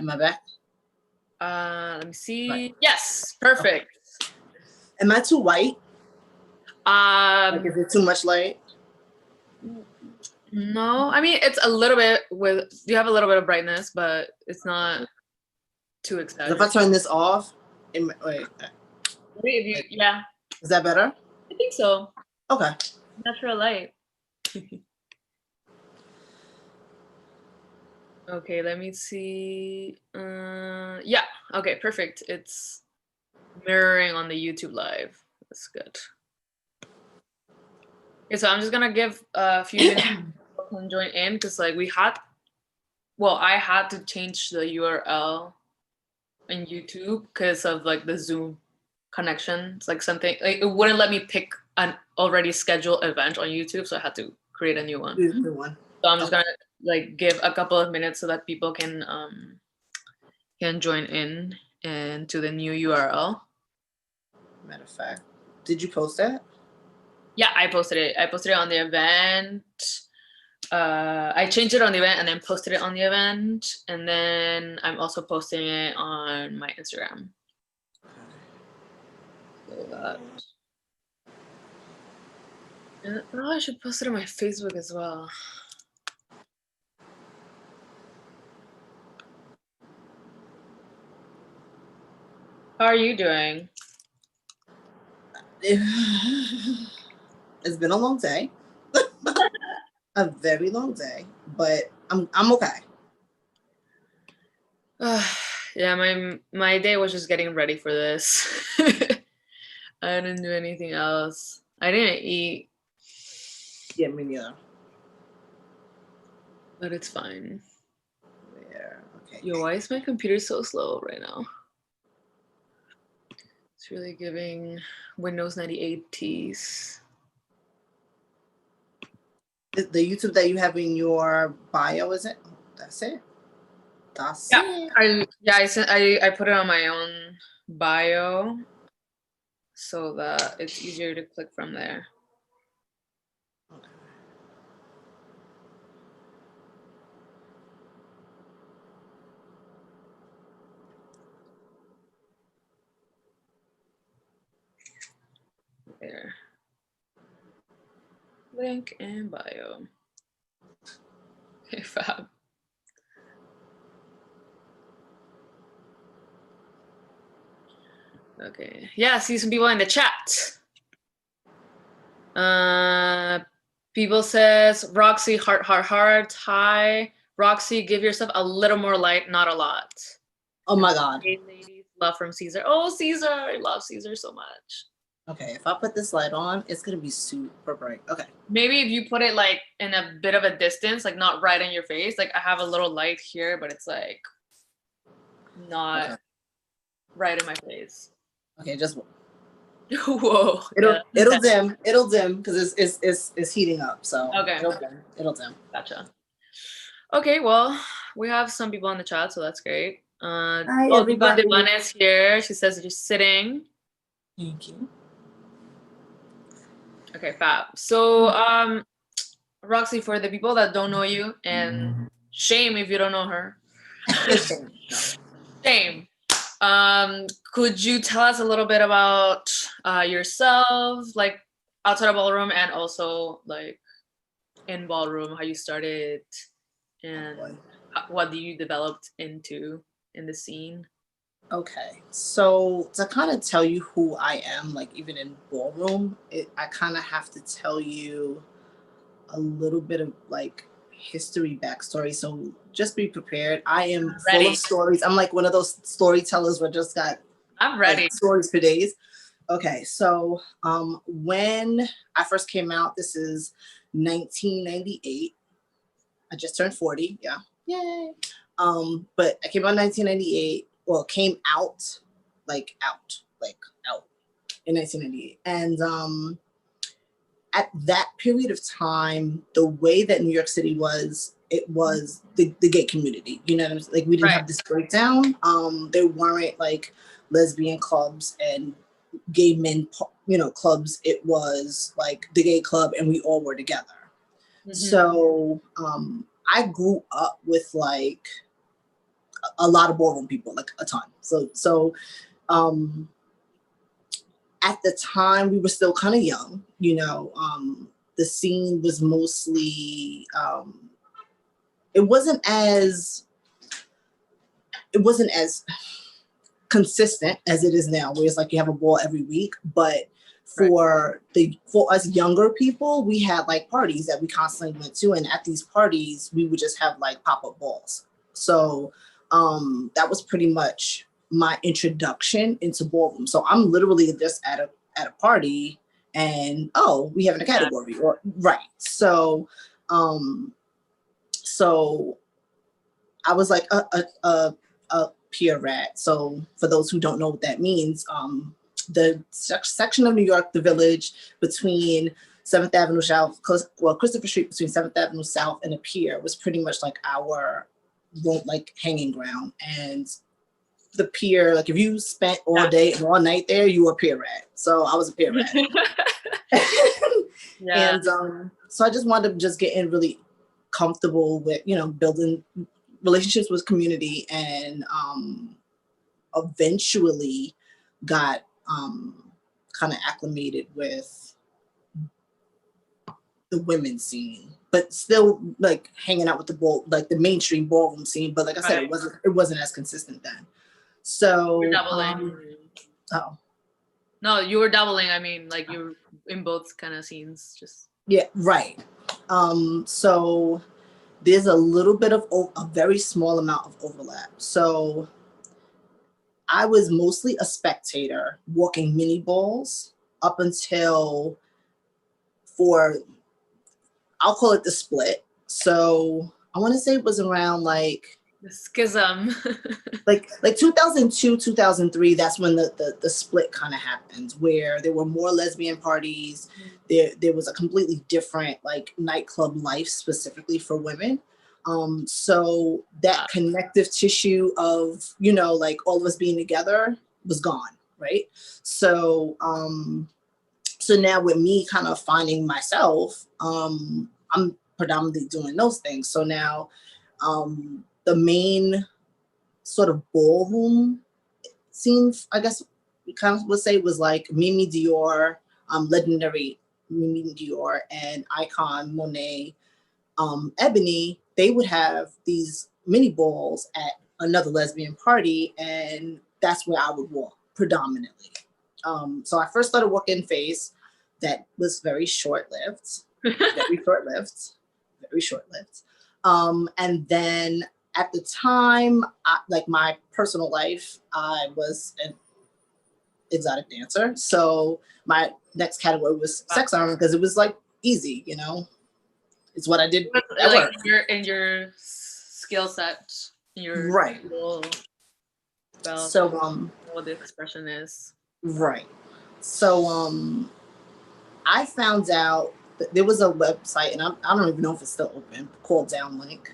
Am I back? Let me see. Right. Yes, perfect. Okay. Am I too white? Like, is it too much light? No, I mean it's a little bit you have a little bit of brightness, but it's not too exaggerated. If I turn this off, wait, yeah. Is that better? I think so. Okay. Natural light. Okay, let me see. Yeah, okay, perfect. It's mirroring on the YouTube live. That's good. Okay, so I'm just gonna give a few minutes people can join in because like I had to change the URL in YouTube because of like the Zoom connection. It's like something like it wouldn't let me pick an already scheduled event on YouTube, so I had to create a new one. So I'm just gonna like give a couple of minutes so that people can join in and to the new URL. Matter of fact, did you post that? Yeah, I posted it. I posted it on the event. I changed it on the event and then posted it on the event, and then I'm also posting it on my Instagram. So that. And, I should post it on my Facebook as well. How are you doing? It's been a long day. A very long day, but I'm okay. Yeah, my day was just getting ready for this. I didn't do anything else. I didn't eat. Yeah, me neither. But it's fine. Yeah, okay. Yo, why is my computer so slow right now? It's really giving Windows 98 tease. The YouTube that you have in your bio, is it? That's it. That's it. I put it on my own bio so that it's easier to click from there. Okay. There. Link and bio. Okay, fab. Okay. Yeah, see some people in the chat. People says Roxy heart. Hi. Roxy, give yourself a little more light, not a lot. Oh my God. Hey, ladies, love from Caesar. Oh, Caesar, I love Caesar so much. Okay, if I put this light on, it's gonna be super bright. Okay. Maybe if you put it like in a bit of a distance, like not right in your face. Like I have a little light here, but it's like not right in my face. Okay, just whoa. It'll dim because it's heating up. So okay, it'll dim. Gotcha. Okay, well, we have some people in the chat, so that's great. Hi, everybody. Divana is here. She says just sitting. Thank you. Okay, fab. So, Roxy, for the people that don't know you, and shame if you don't know her. Shame. Could you tell us a little bit about yourself, like outside of ballroom and also like in ballroom, how you started and what you developed into in the scene? Okay, so to kind of tell you who I am, like even in ballroom, I kind of have to tell you a little bit of like history backstory. So just be prepared. I am full of stories. I'm like one of those storytellers where just got I'm ready. Like, stories for days. Okay, so when I first came out, this is 1998. I just turned 40. Yeah, yay. But I came out in 1998. Well, came out in 1998, and at that period of time, the way that New York City was, it was the gay community. You know what I'm saying? Like we didn't have this breakdown. There weren't like lesbian clubs and gay men, clubs. It was like the gay club and we all were together. Mm-hmm. So I grew up with like a lot of ballroom people, like a ton. So at the time we were still kind of young, you know. The scene was mostly it wasn't as consistent as it is now, where it's like you have a ball every week. But for us younger people, we had like parties that we constantly went to, and at these parties we would just have like pop-up balls. So that was pretty much my introduction into ballroom. So I'm literally just at a party, and we having a category, or right. So so I was like a peer rat. So for those who don't know what that means, the section of New York, the Village, between 7th Avenue South, Christopher Street, between 7th Avenue South and the pier, was pretty much like our like hanging ground. And the pier, like if you spent all day and all night there, you were a pier rat. So I was a pier rat. And so I just wanted to just get in really comfortable with, you know, building relationships with community, and eventually got kind of acclimated with the women's scene, but still like hanging out with the mainstream ballroom scene. But like I said, it wasn't as consistent then. So you're doubling. No, you were doubling. I mean, like you were in both kind of scenes, just right. So there's a little bit of a very small amount of overlap. So I was mostly a spectator walking mini balls up until I'll call it the split. So I want to say it was around like the schism. like 2002, 2003, that's when the split kind of happened, where there were more lesbian parties. There was a completely different like nightclub life specifically for women. So that connective tissue of, you know, like all of us being together was gone, right? So so now with me kind of finding myself, I'm predominantly doing those things. So now the main sort of ballroom scene, I guess we kind of would say, was like Mimi Dior, legendary Mimi Dior, and icon Monet Ebony. They would have these mini balls at another lesbian party, and that's where I would walk predominantly. So I first started working Face. That was very short-lived, very short-lived. And then at the time, like my personal life, I was an exotic dancer. So my next category was Sex Siren, because it was like easy, you know. It's what I did. Like in your skill set, your right. So what the expression is. Right. So I found out that there was a website, and I don't even know if it's still open, called Downlink.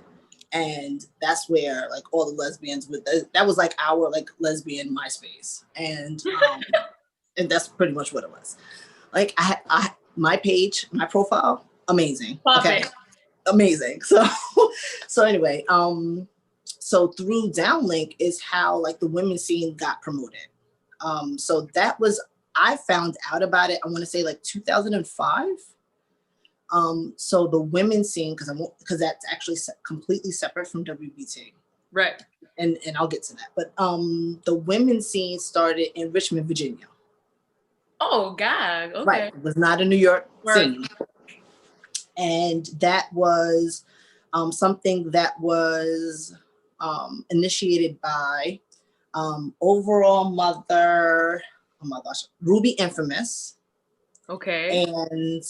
And that's where like all the lesbians that was like our like lesbian MySpace. And and that's pretty much what it was. Like I my page, my profile, amazing. Okay. Amazing. So anyway, so through Downlink is how like the women's scene got promoted. So that was, I found out about it, I want to say like 2005. So the women's scene, because that's actually completely separate from WBT. Right. And I'll get to that. But the women's scene started in Richmond, Virginia. Oh, gag. Okay. Right. It was not a New York scene. And that was something that was initiated by overall mother, oh my gosh, Ruby Infamous. Okay. And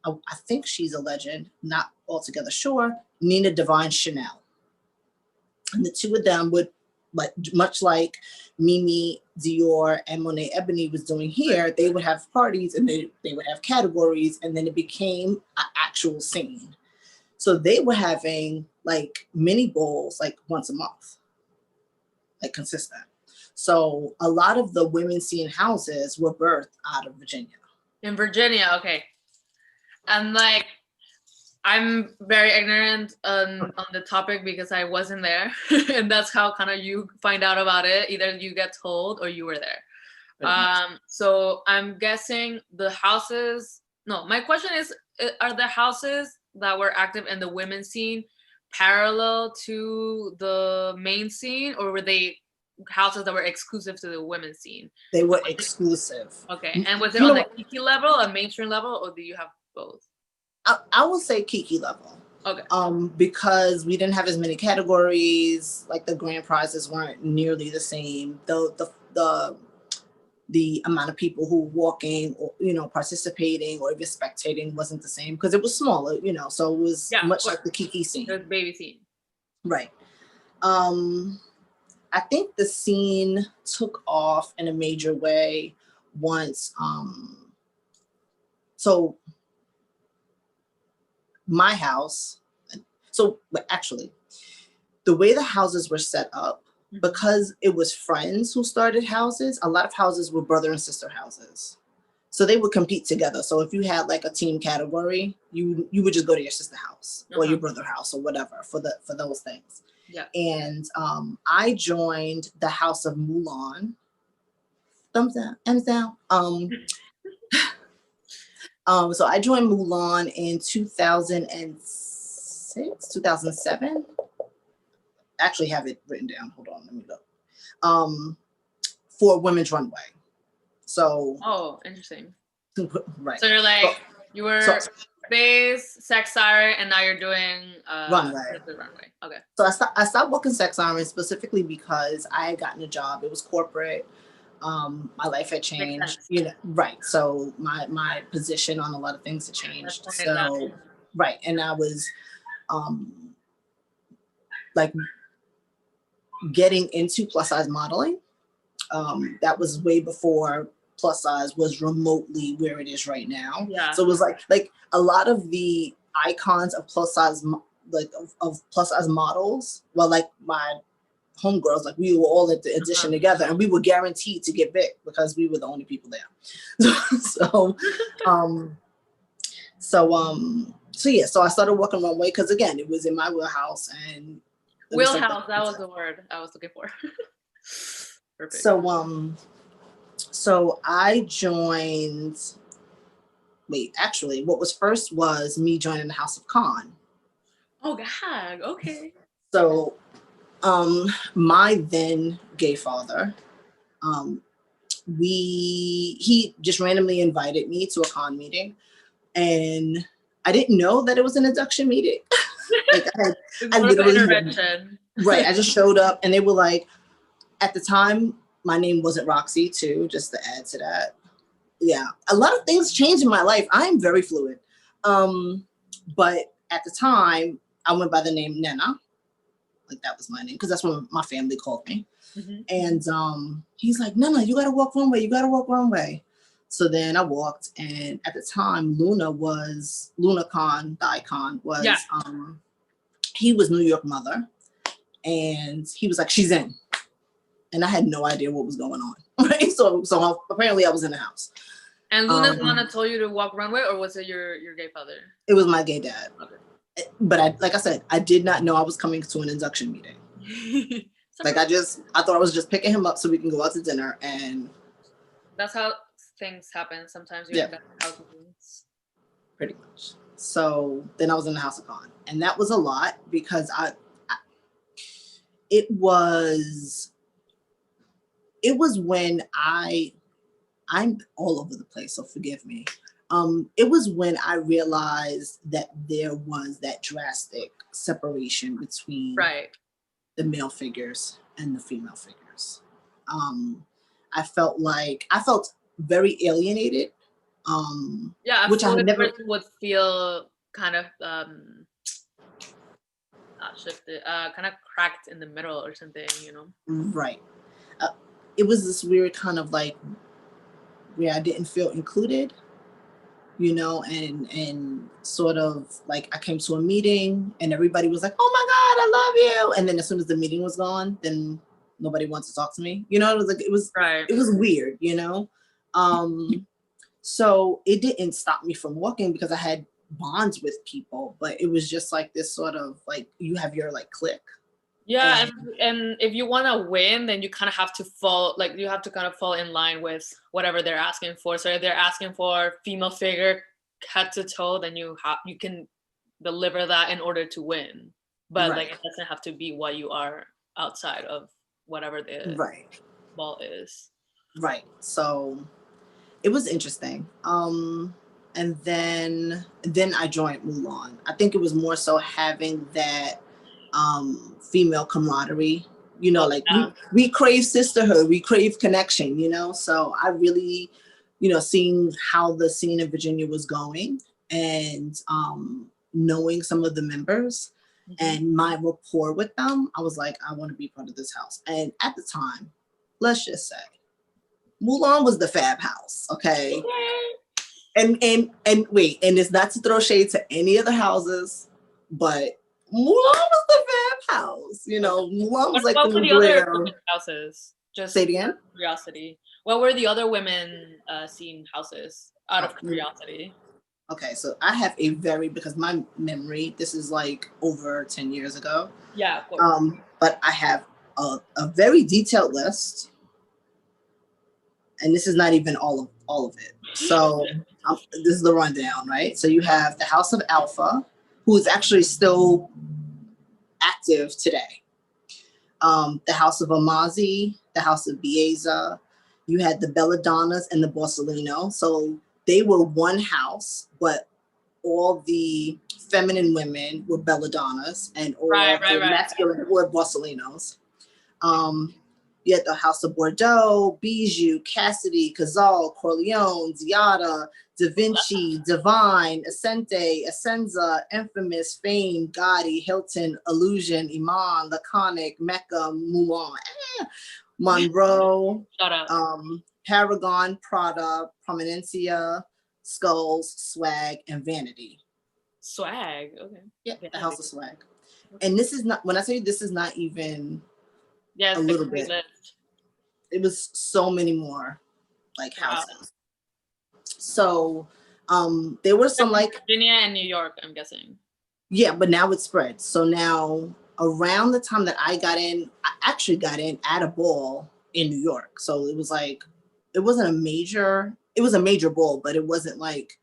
I think she's a legend, not altogether sure, Nina Divine Chanel. And the two of them would, like, much like Mimi Dior and Monet Ebony was doing here, they would have parties and they would have categories, and then it became an actual scene. So they were having like mini bowls like once a month, like consistent. So a lot of the women's scene houses were birthed out of Virginia. In Virginia, okay. And like, I'm very ignorant on the topic because I wasn't there. And that's how kind of you find out about it. Either you get told or you were there. So I'm guessing the houses, no, my question is, are the houses that were active in the women's scene parallel to the main scene, or were they houses that were exclusive to the women's scene? They were exclusive. Okay. And was it on the Kiki level, a mainstream level, or do you have both? I will say Kiki level. Okay. Because we didn't have as many categories, like the grand prizes weren't nearly the same. The amount of people who were walking or, you know, participating or even spectating wasn't the same because it was smaller, you know, so it was much like the Kiki scene. The baby scene. Right. I think the scene took off in a major way once, so my house, but actually, the way the houses were set up, because it was friends who started houses, a lot of houses were brother and sister houses. So they would compete together. So if you had like a team category, you would just go to your sister house or your brother house or whatever for those things. Yeah. And I joined the House of Moulin. Thumbs down, thumbs down. So I joined Moulin in 2006, 2007. Actually have it written down. Hold on, let me look. For Women's Runway. So. Oh, interesting. Right. So you're like, you were Base, Sex Siren, and now you're doing Runway. Runway. Okay. So I stopped working Sex Siren specifically because I had gotten a job. It was corporate. My life had changed. You know, right. So my position on a lot of things had changed. So right, and I was like getting into plus size modeling. That was way before plus size was remotely where it is right now. Yeah. So it was like a lot of the icons of plus size, like of plus size models, well, like my homegirls, like we were all at the audition together, and we were guaranteed to get big because we were the only people there. So I started working Runway because again, it was in my wheelhouse and wheelhouse. That was the word I was looking for. Perfect. So I joined. Wait, actually, what was first was me joining the House of Con. Oh God. Okay. So, my then gay father, he just randomly invited me to a con meeting, and I didn't know that it was an induction meeting. Like I literally right. I just showed up, and they were like, at the time, my name wasn't Roxy too, just to add to that. Yeah, a lot of things changed in my life. I am very fluid. But at the time, I went by the name Nena. Like that was my name, because that's what my family called me. Mm-hmm. And he's like, Nena, you gotta walk Runway, you gotta walk Runway. So then I walked, and at the time, LunaCon, the icon was, he was New York Mother, and he was like, she's in. And I had no idea what was going on, right? So apparently I was in the house. And Luna's the one that told you to walk Runway, or was it your gay father? It was my gay dad. Okay. But like I said, I did not know I was coming to an induction meeting. Like I thought I was just picking him up so we can go out to dinner, and that's how things happen. Sometimes you end up in house meetings. Pretty much. So then I was in the House of Con, and that was a lot because it was when I'm all over the place, so forgive me. It was when I realized that there was that drastic separation between the male figures and the female figures. I felt very alienated. Which I never would feel kind of not shifted, kind of cracked in the middle or something, you know? Right. It was this weird kind of like where I didn't feel included, you know, and sort of like I came to a meeting and everybody was like, oh my God, I love you. And then as soon as the meeting was gone, then nobody wants to talk to me. You know, it was like, it was weird, you know? So it didn't stop me from walking because I had bonds with people, but it was just like this sort of like, you have your like clique. Yeah, and if you want to win, then you kind of have to fall, like you have to kind of fall in line with whatever they're asking for. So if they're asking for female figure head to toe, then you can deliver that in order to win. But like it doesn't have to be what you are outside of whatever the ball is. Right. So it was interesting. And then I joined Moulin. I think it was more so having that female camaraderie, you know, like we crave sisterhood, we crave connection, you know. So I really, you know, seeing how the scene in Virginia was going and knowing some of the members and my rapport with them, I was like, I want to be part of this house. And at the time, let's just say Moulin was the fab house, okay? And wait, and it's not to throw shade to any of the houses, but Moulin was the fab house. You know, Moulin was like what were the other houses? Just say it again. Curiosity. What were the other women scene houses? Out of curiosity. Okay, so I have a very, because my memory, this is like over 10 years ago. Yeah, of course. But I have a very detailed list. And this is not even all of it. So this is the rundown, right? So you have the House of Alpha, who is actually still active today. The House of Amazi, the House of Bieza. You had the Belladonnas and the Borsalino. So they were one house, but all the feminine women were Belladonnas and all the masculine were Borsalinos. You had the House of Bordeaux, Bijou, Cassidy, Cazal, Corleone, Ziada, Da Vinci, Divine, Ascente, Ascenza, Infamous, Fame, Gotti, Hilton, Illusion, Iman, Laconic, Mecca, Mulan, Monroe, Paragon, Prada, Prominencia, Skulls, Swag, and Vanity. Swag, okay. Yeah, Vanity. The House of Swag. And this is not, when I say this is not even a little bit. It was so many more like houses. So there were some like Virginia and New York, I'm guessing. Yeah, but now it's spread. So now around the time that I got in, I actually got in at a ball in New York. So it was like, it was a major ball, but it wasn't like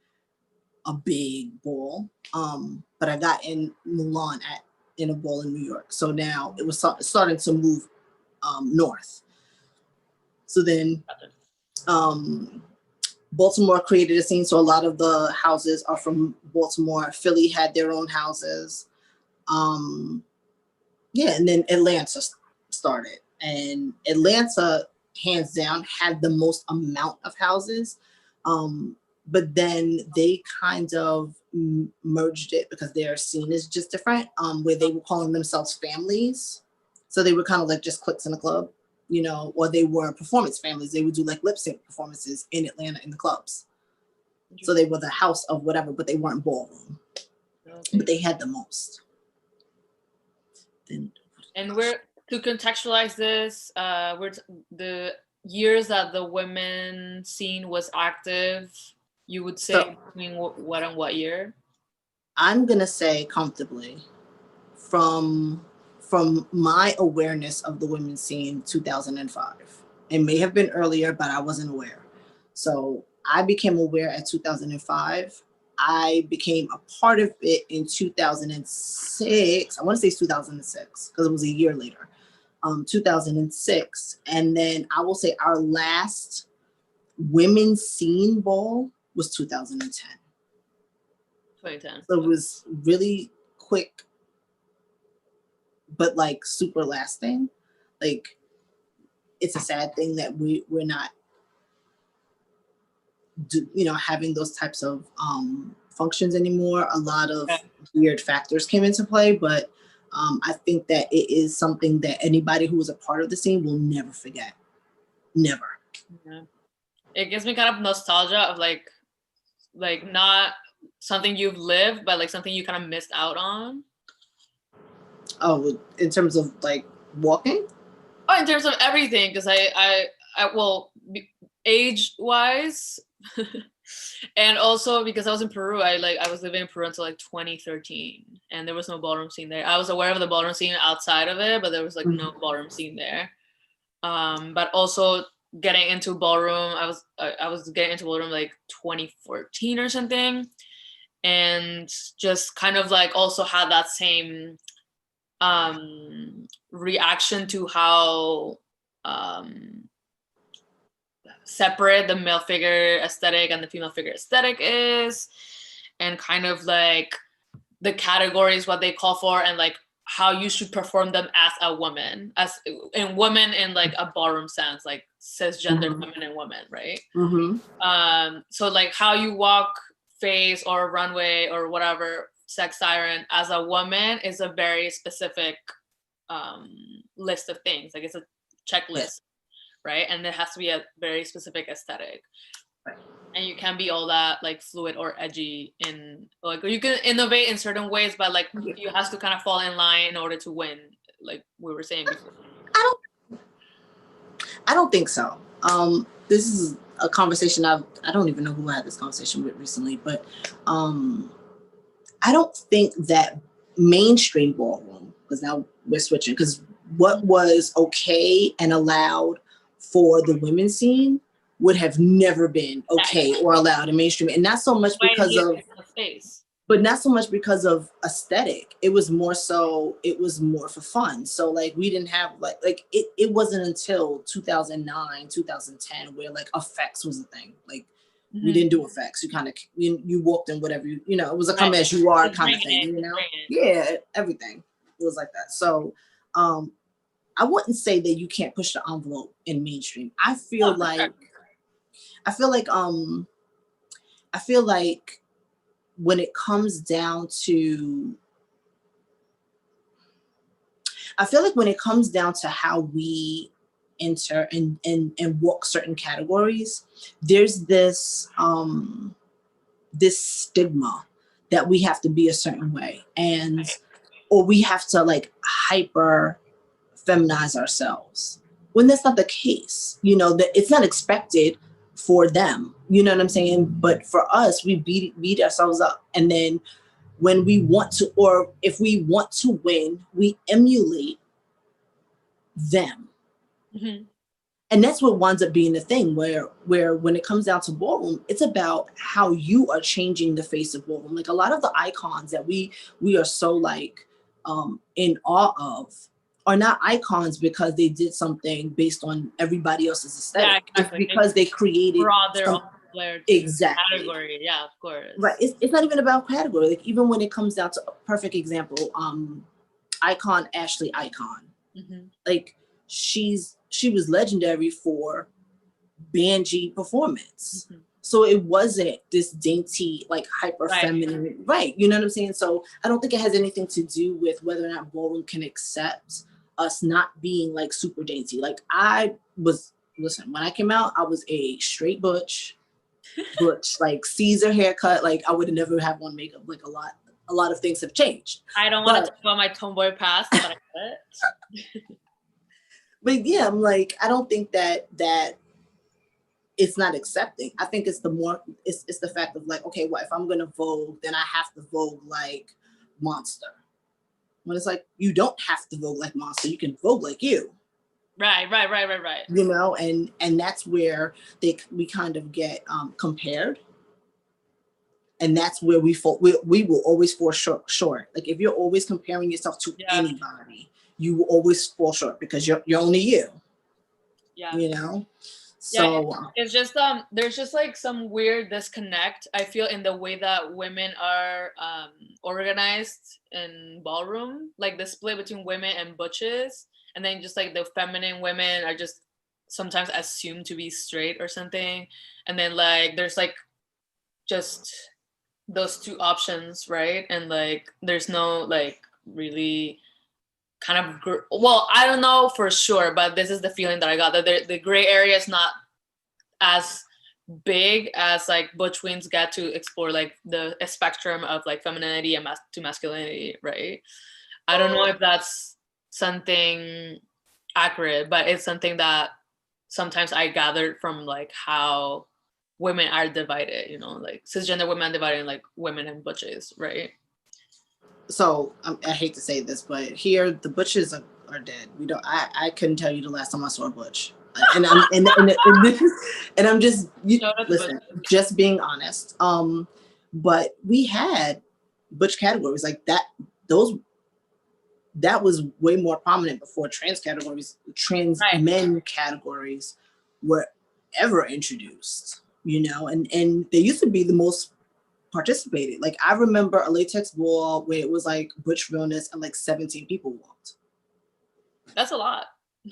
a big ball. But I got in Milan in a ball in New York. So now it was starting to move north. So then Baltimore created a scene. So a lot of the houses are from Baltimore. Philly had their own houses. Yeah, and then Atlanta started. And Atlanta, hands down, had the most amount of houses. But then they kind of merged it because their scene is just different, where they were calling themselves families. So they were kind of like just cliques in a club, you know, or they were performance families. They would do like lip sync performances in Atlanta in the clubs. So they were the house of whatever, but they weren't ballroom. Okay. But they had the most. And we're to contextualize this, the years that the women scene was active, you would say between what and what year? I'm gonna say comfortably from my awareness of the women's scene, 2005. It may have been earlier, but I wasn't aware. So I became aware at 2005. I became a part of it in 2006. I want to say it's 2006 because it was a year later. 2006. And then I will say our last women's scene ball was 2010. 2010. So it was really quick, but like super lasting. Like it's a sad thing that we're not, having those types of functions anymore. A lot of weird factors came into play, but I think that it is something that anybody who was a part of the scene will never forget. Never. Yeah. It gives me kind of nostalgia of like not something you've lived, but like something you kind of missed out on. Oh, in terms of like walking? Oh, in terms of everything, because I age wise, And also because I was in Peru, I was living in Peru until like 2013, and there was no ballroom scene there. I was aware of the ballroom scene outside of it, but there was like no ballroom scene there. But also getting into ballroom, I was getting into ballroom like 2014 or something, and just kind of like also had that same reaction to how separate the male figure aesthetic and the female figure aesthetic is, and kind of like the categories, what they call for, and like how you should perform them as a woman, as in women in like a ballroom sense, like cisgender feminine women, right? So like how you walk, face, or runway or whatever, Sex Siren as a woman is a very specific list of things. Like it's a checklist, right? And it has to be a very specific aesthetic. Right. And you can't be all that like fluid or edgy in like, you can innovate in certain ways, but like you have to kind of fall in line in order to win, like we were saying before. I don't think so. This is a conversation I don't even know who I had this conversation with recently, but I don't think that mainstream ballroom, because now we're switching, because what was okay and allowed for the women's scene would have never been okay or allowed in mainstream. And not so much because of space. But not so much because of aesthetic. It was more for fun. So like we didn't have like it wasn't until 2009, 2010 where like effects was a thing. Like we didn't do effects. You kind of you walked in whatever it was a come as you are kind of thing, Yeah, everything. It was like that. So I wouldn't say that you can't push the envelope in mainstream. I feel like when it comes down to how we enter and walk certain categories, there's this stigma that we have to be a certain way, or we have to like hyper feminize ourselves, when that's not the case. That it's not expected for them, you know what I'm saying? But for us, we beat ourselves up, and then when we want to, or if we want to win, we emulate them. And that's what winds up being the thing, where when it comes down to ballroom, it's about how you are changing the face of ballroom. Like a lot of the icons that we are so like in awe of are not icons because they did something based on everybody else's aesthetic. Yeah, exactly. It's because they created their own category. Yeah, of course. Right. It's not even about category. Like even when it comes down to a perfect example, icon Ashley Icon. Like she was legendary for Banji performance. So it wasn't this dainty, like hyper feminine, right? You know what I'm saying? So I don't think it has anything to do with whether or not ballroom can accept us not being like super dainty. Like when I came out, I was a straight butch, like Caesar haircut. Like I would have never had one makeup. Like a lot of things have changed. I don't want to talk about my tomboy past, but I get it. But yeah, I'm like, I don't think that it's not accepting. I think it's the fact of like, okay, well, if I'm gonna Vogue, then I have to Vogue like Monster. When it's like, you don't have to Vogue like Monster, you can Vogue like you. Right. And that's where we kind of get compared. And that's where we will always fall short. Like if you're always comparing yourself to anybody, you will always fall short because you're only you. Yeah. So it's just there's just like some weird disconnect, I feel, in the way that women are organized in ballroom, like the split between women and butches, and then just like the feminine women are just sometimes assumed to be straight or something, and then like there's like just those two options, right? And like there's no like really kind of well, I don't know for sure, but this is the feeling that I got, that the gray area is not as big as like butch queens get to explore like the spectrum of like femininity and to masculinity, right? I don't know if that's something accurate, but it's something that sometimes I gathered from like how women are divided, you know, like cisgender women divided in like women and butches, right? So I hate to say this, but here the butches are dead. We don't. I couldn't tell you the last time I saw a butch, and I'm just listen, just being honest. But we had butch categories like that. That was way more prominent before trans men categories were ever introduced. You know, and they used to be the most participated. Like I remember a latex ball where it was like Butch Realness and like 17 people walked. That's a lot.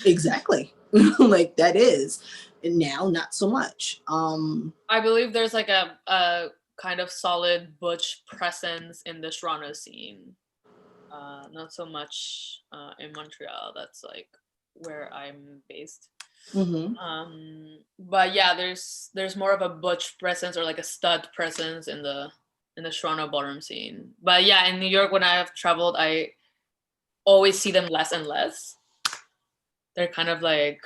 Exactly. Like that is. And now not so much. I believe there's like a kind of solid butch presence in the Toronto scene. Not so much in Montreal. That's like where I'm based. But yeah, there's more of a butch presence or like a stud presence in the Toronto ballroom scene. But yeah, in New York when I have traveled, I always see them less and less. They're kind of like,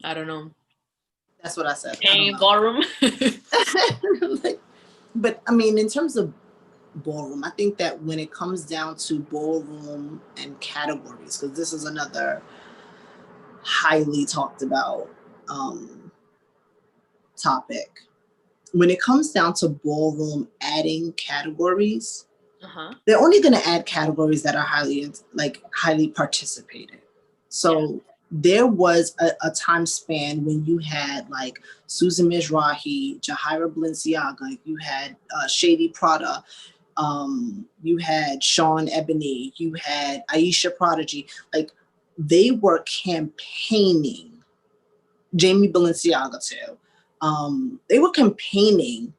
I don't know. That's what I said. Ballroom. But I mean, in terms of ballroom, I think that when it comes down to ballroom and categories, because this is another highly talked about topic. When it comes down to ballroom adding categories, they're only going to add categories that are highly participated. So there was a time span when you had like Susan Mizrahi, Jahira Balenciaga, you had Shady Prada, you had Sean Ebony, you had Aisha Prodigy. Like they were campaigning, Jamie Balenciaga too. They were campaigning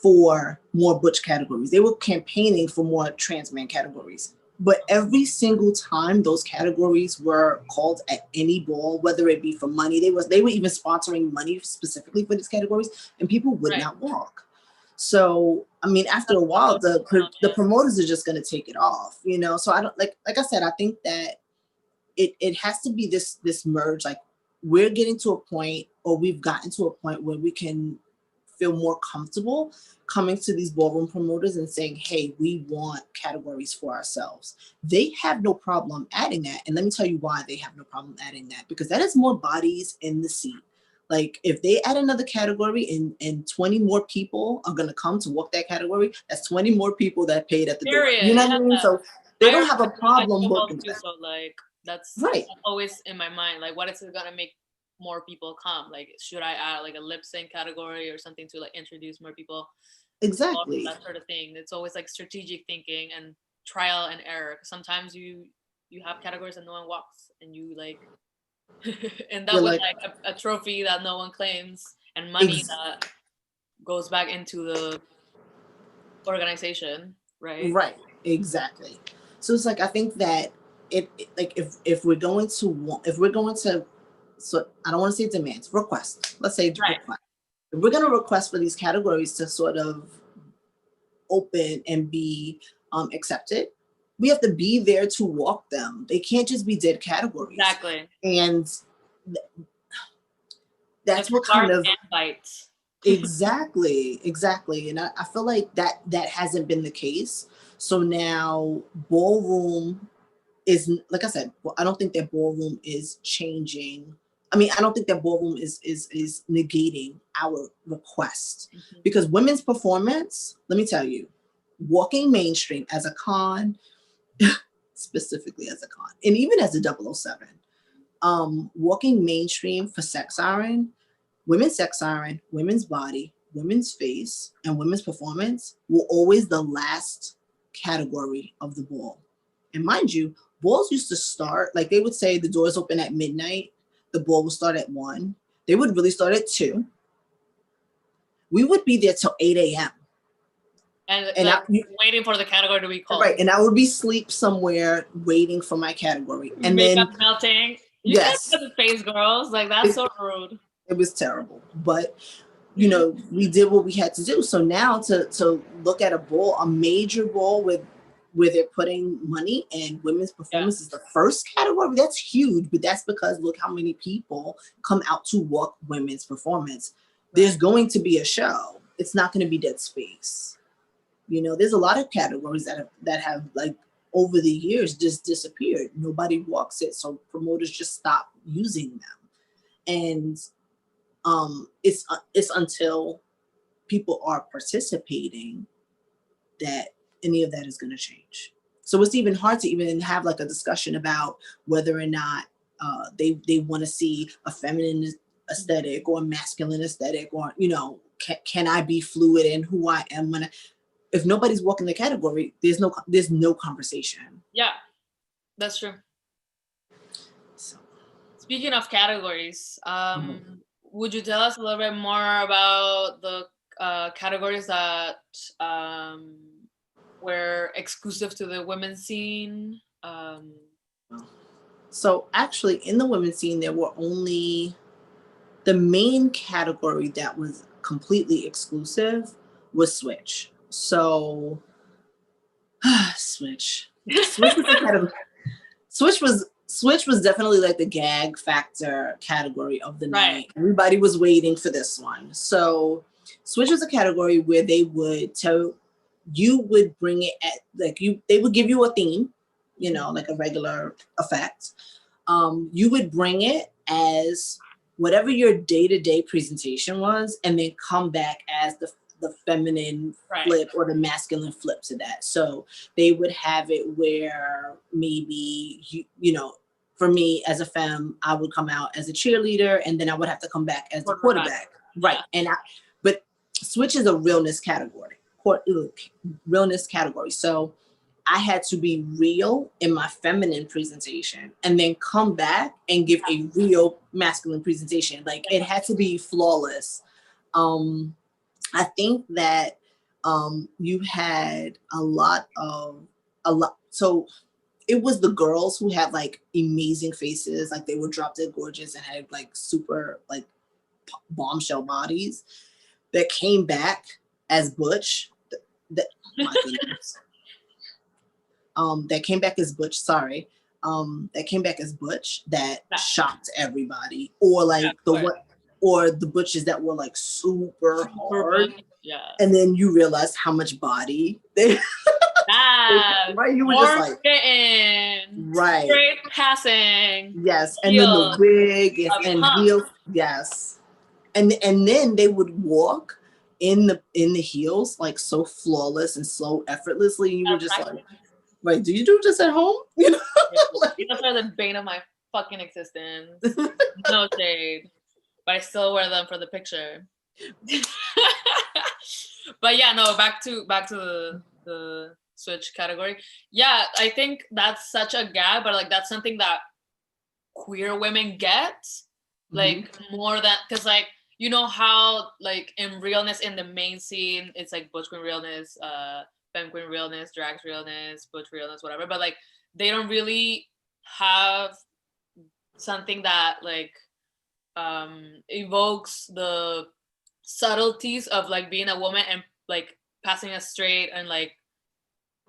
for more butch categories. They were campaigning for more trans man categories. But every single time those categories were called at any ball, whether it be for money, they were even sponsoring money specifically for these categories, and people would not walk. So I mean, after a while, the promoters are just going to take it off, you know. So I don't like I said, I think that it has to be this merge. Like we're getting to a point, or we've gotten to a point where we can feel more comfortable coming to these ballroom promoters and saying, hey, we want categories for ourselves. They have no problem adding that. And let me tell you why they have no problem adding that, because that is more bodies in the seat. Like if they add another category and 20 more people are going to come to walk that category, that's 20 more people that paid at the door. You know what I mean? So they don't have a problem working with that. So like that's always in my mind. Like what is it going to make more people come? Like should I add like a lip sync category or something to like introduce more people? Exactly. That sort of thing. It's always like strategic thinking and trial and error. Sometimes you have categories that no one walks and you like end up with like a trophy that no one claims and money that goes back into the organization, right? Right, exactly. So it's like I think that it like if we're going to so I don't want to say demands, request. Let's say request. If we're going to request for these categories to sort of open and be accepted, we have to be there to walk them. They can't just be dead categories. Exactly. And that's what kind of bites. Exactly. And I feel like that hasn't been the case. So now ballroom is, like I said, well, I don't think that ballroom is changing. I mean, I don't think that ballroom is negating our request, because women's performance, let me tell you, walking mainstream as a con, specifically as a con, and even as a 007, walking mainstream for Sex Siren, women's Sex Siren, women's body, women's face, and women's performance were always the last category of the ball. And mind you, balls used to start, like they would say the doors open at midnight, the ball would start at 1. They would really start at 2. We would be there till 8 a.m. And like waiting for the category to be called. Right, and I would be asleep somewhere waiting for my category. And makeup melting. You guys put the face, girls. Like that's so rude. It was terrible, but you know, we did what we had to do. So now to look at a major ball where they're putting money and women's performance is the first category, that's huge. But that's because look how many people come out to walk women's performance. there's going to be a show. It's not going to be dead space. You know, there's a lot of categories that have like over the years just disappeared. Nobody walks it, so promoters just stop using them. And it's until people are participating that any of that is going to change. So it's even hard to even have like a discussion about whether or not they want to see a feminine aesthetic or a masculine aesthetic, or, you know, can I be fluid in who I am when if nobody's walking the category, there's no conversation. Yeah, that's true. So. Speaking of categories, would you tell us a little bit more about the categories that were exclusive to the women's scene? So actually in the women's scene, there were only, the main category that was completely exclusive was Switch. So Switch was the category. Switch was definitely like the gag factor category of the night. Everybody was waiting for this one. So Switch was a category where they would tell you, would bring it at like they would give you a theme, you know, like a regular effect. You would bring it as whatever your day-to-day presentation was, and then come back as the feminine flip or the masculine flip to that. So they would have it where maybe, you know, for me as a femme, I would come out as a cheerleader, and then I would have to come back as the quarterback. Right. And but Switch is a realness category. Realness category. So I had to be real in my feminine presentation and then come back and give a real masculine presentation. Like it had to be flawless. I think that you had a lot. So it was the girls who had like amazing faces, like they were drop dead gorgeous and had like super like bombshell bodies that came back as Butch. My goodness. That came back as Butch. Sorry. That came back as Butch that shocked everybody, or like or the Butches that were like super hard. Yeah. And then you realize how much body they right. You were just like fitting, right. Straight passing. Yes. And then the wig and heels. Yes. And then they would walk in the heels like so flawless and so effortlessly. And you were just like, wait, do you do this at home? You know, like, those are the bane of my fucking existence. No shade, but I still wear them for the picture. But yeah, no. Back to the Switch category. Yeah, I think that's such a gap, but like that's something that queer women get, like more than, because like you know how like in Realness in the main scene it's like Butch Queen Realness, Femme Queen Realness, Drag Realness, Butch Realness, whatever, but like they don't really have something that like evokes the subtleties of like being a woman and like passing as straight and like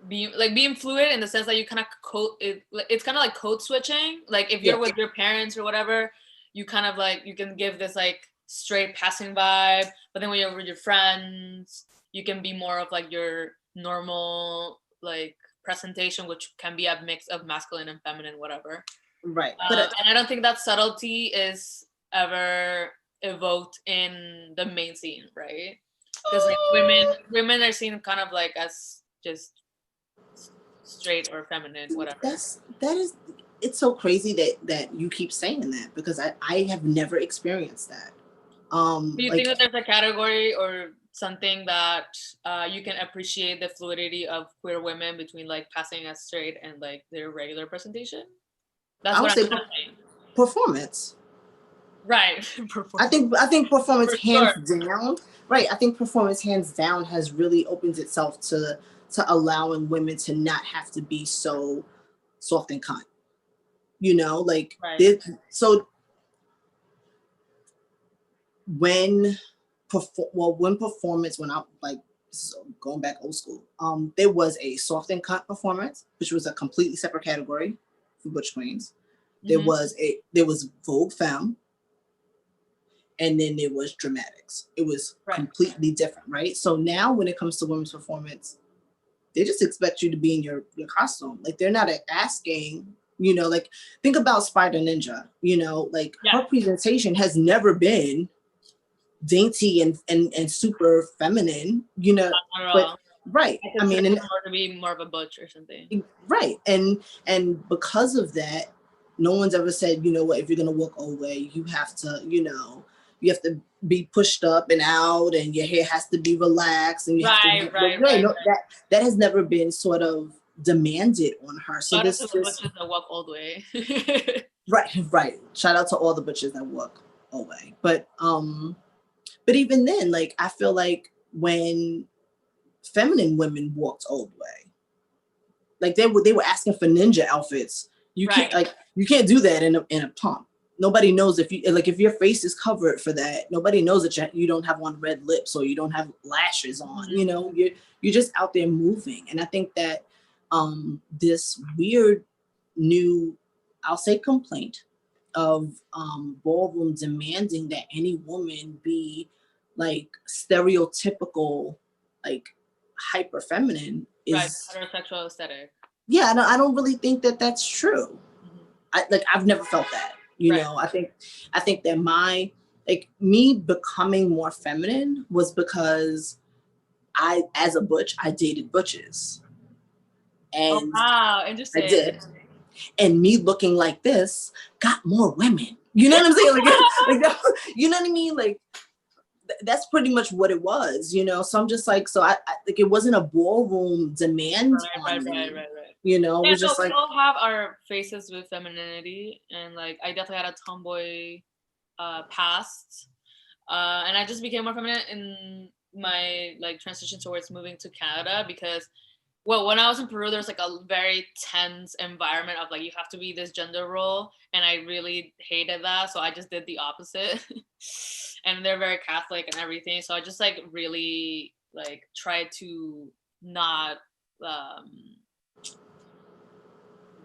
being fluid in the sense that you kind of it's kind of like code switching. Like if you're with your parents or whatever, you kind of like you can give this like straight passing vibe, but then when you're with your friends, you can be more of like your normal like presentation, which can be a mix of masculine and feminine, whatever. Right. And I don't think that subtlety is ever evoked in the main scene, right? Because like women are seen kind of like as just straight or feminine, whatever. It's so crazy that you keep saying that, because I have never experienced that. Do you think that there's a category or something that you can appreciate the fluidity of queer women between like passing as straight and like their regular presentation? That's what I'm saying. Performance. Right. I think performance hands down. Right. I think performance hands down has really opened itself to allowing women to not have to be so soft and cunt. You know, like so when performance, when I like going back old school, there was a soft and cunt performance, which was a completely separate category for Butch Queens. There was Vogue Femme. and then there was dramatics. It was Right. completely different, right? So now when it comes to women's performance, they just expect you to be in your costume. Like they're not asking, you know, like think about Spider Ninja, you know, like her presentation has never been dainty and super feminine, you know, but right. I mean, and to be more of a butch or something. Right. And because of that, no one's ever said, you know what, if you're gonna walk away, you have to, you know, you have to be pushed up and out and your hair has to be relaxed and you have to no, that has never been sort of demanded on her. So Shout out to the butches that walk all the way. right. Shout out to all the butches that walk away. But even then, like I feel like when feminine women walked old way, like they were asking for ninja outfits. You can't do that in a pump. Nobody knows if your face is covered for that. Nobody knows that you don't have on red lips or you don't have lashes on. You know, you're just out there moving. And I think that this weird new, I'll say, complaint of ballroom demanding that any woman be like stereotypical, like hyper feminine is heterosexual aesthetic. Yeah, I don't really think that that's true. I've never felt that. You know, I think that me becoming more feminine was because as a butch, I dated butches. And interesting. I did. And me looking like this got more women. You know what I'm saying? Like you know what I mean? Like that's pretty much what it was, you know? So I'm just like, so I like, it wasn't a ballroom demand on me. You know, it was just like, we all have our faces with femininity, and like I definitely had a tomboy past, and I just became more feminine in my like transition towards moving to Canada because, well, when I was in Peru, there's like a very tense environment of like you have to be this gender role, and I really hated that, so I just did the opposite. And they're very Catholic and everything, so I just like really like tried to not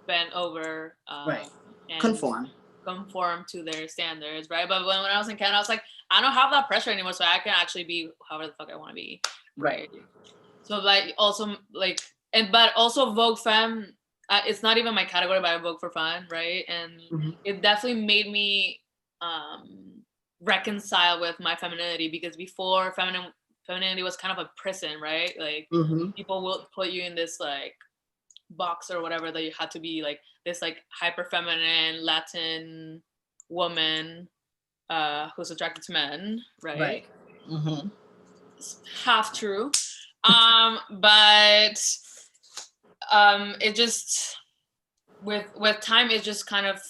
bend over and conform to their standards, right? But when I was in Canada, I was like, I don't have that pressure anymore, so I can actually be however the fuck I want to be, right? So like also like but also Vogue Femme, it's not even my category, but I Vogue for fun, right? And it definitely made me reconcile with my femininity, because before femininity was kind of a prison, right? Like people will put you in this like box or whatever, that you had to be like this like hyper feminine Latin woman who's attracted to men, right? Half true. But it just with time it just kind of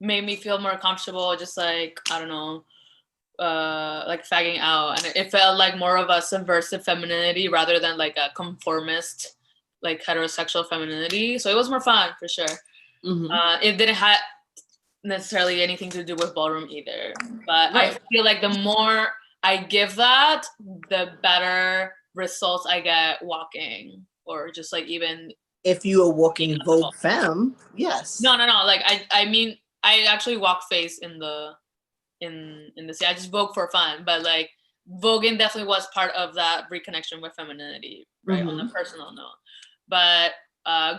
made me feel more comfortable, just like, I don't know, like fagging out, and it felt like more of a subversive femininity rather than like a conformist like heterosexual femininity. So it was more fun for sure. It didn't have necessarily anything to do with ballroom either, but I feel like the more I give that, the better results I get walking, or just like even if you are walking Vogue Femme, yes. No. Like I mean, I actually walk face in the city. I just Vogue for fun, but like voguing definitely was part of that reconnection with femininity, right? On a personal note. But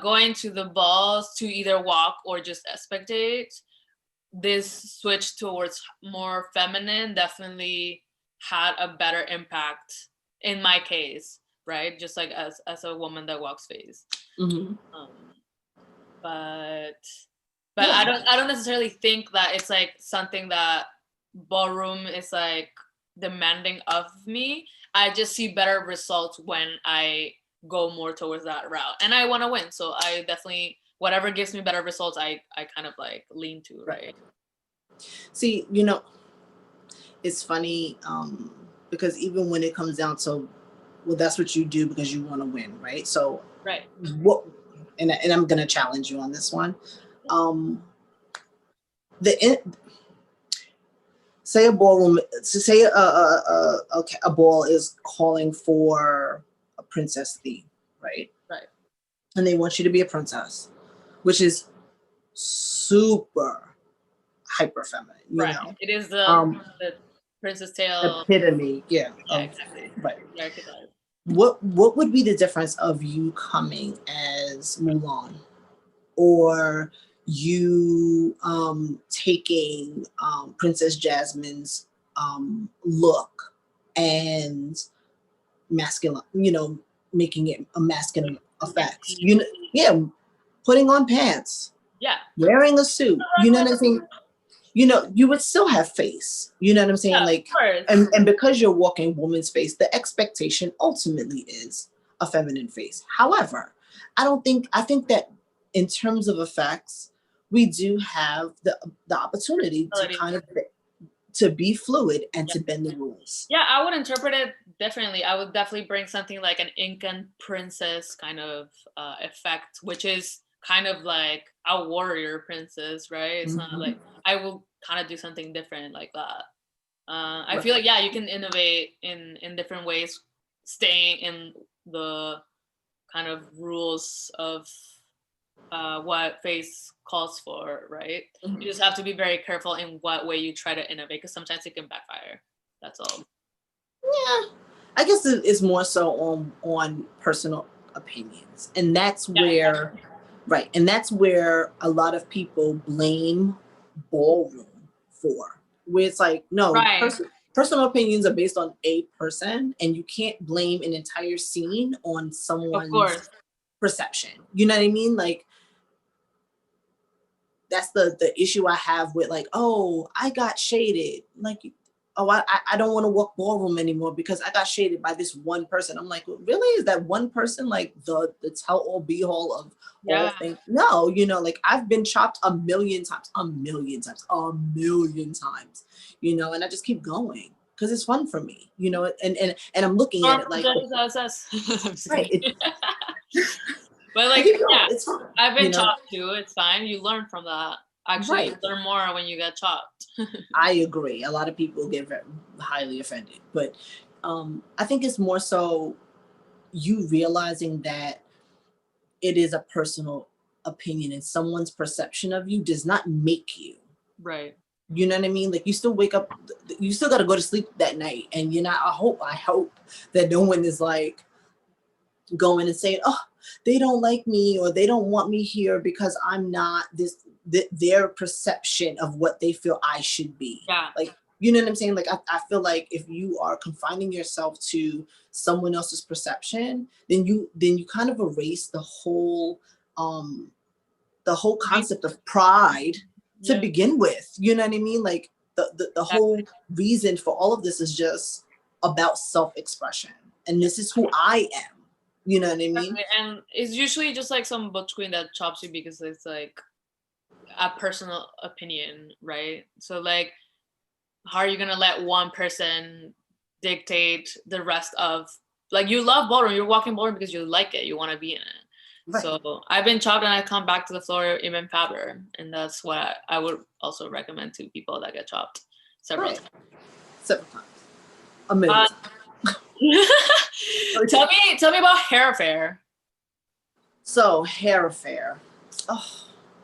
going to the balls to either walk or just spectate, this switch towards more feminine definitely had a better impact in my case, right? Just like as a woman that walks face. But I don't necessarily think that it's like something that ballroom is like demanding of me. I just see better results when I go more towards that route, and I want to win, so I definitely, whatever gives me better results, I kind of like lean to, right? See, you know, it's funny because even when it comes down to, well, that's what you do because you want to win, right? So what, and I'm gonna challenge you on this one. Say a ballroom, say a ball is calling for a princess theme, right? And they want you to be a princess, which is super hyper feminine, you know. It is the princess tale epitome, exactly. Right. The archetype. What would be the difference of you coming as Mulan, or you taking Princess Jasmine's look and masculine, you know, making it a masculine effect, you know, putting on pants, wearing a suit, you know what I'm saying? You know, you would still have face, you know what I'm saying? Like, and because you're walking woman's face, the expectation ultimately is a feminine face. However, I think that in terms of effects, we do have the opportunity to kind of to be fluid and to bend the rules. Yeah, I would interpret it differently. I would definitely bring something like an Incan Princess kind of effect, which is kind of like a warrior princess, right? It's not like, I will kind of do something different like that. I feel like, you can innovate in different ways, staying in the kind of rules of what face calls for, right? You just have to be very careful in what way you try to innovate, because sometimes it can backfire. That's all. Yeah, I guess it's more so on personal opinions, and that's where, right, and that's where a lot of people blame ballroom for, where it's like, no, personal opinions are based on a person, and you can't blame an entire scene on someone's perception. You know what I mean? Like, that's the issue I have with, like, oh, I got shaded. Like, oh, I don't want to walk ballroom anymore because I got shaded by this one person. I'm like, really? Is that one person like the tell all be all of all things? No, you know, like, I've been chopped a million times, you know, and I just keep going because it's fun for me, you know, and I'm looking at it like, right. But like, it's fun, I've been chopped too. It's fine. You learn from that. Actually, you learn more when you get chopped. I agree. A lot of people get very highly offended, but I think it's more so you realizing that it is a personal opinion, and someone's perception of you does not make you. Right. You know what I mean? Like, you still wake up, you still got to go to sleep that night, and you're not. I hope that no one is like going and saying, oh, they don't like me, or they don't want me here because I'm not this, their perception of what they feel I should be. Like, you know what I'm saying? Like, I feel like if you are confining yourself to someone else's perception, then you kind of erase the whole concept of pride to begin with. You know what I mean? Like, the whole reason for all of this is just about self-expression, and this is who I am. You know what I mean? And it's usually just like some butch queen that chops you because it's like a personal opinion, right? So like, how are you gonna let one person dictate the rest of, like, you love ballroom, you're walking ballroom because you like it, you want to be in it. So I've been chopped and I come back to the floor in fabric, and that's what I would also recommend to people that get chopped several times. A million times. Tell me about hair affair. So hair affair,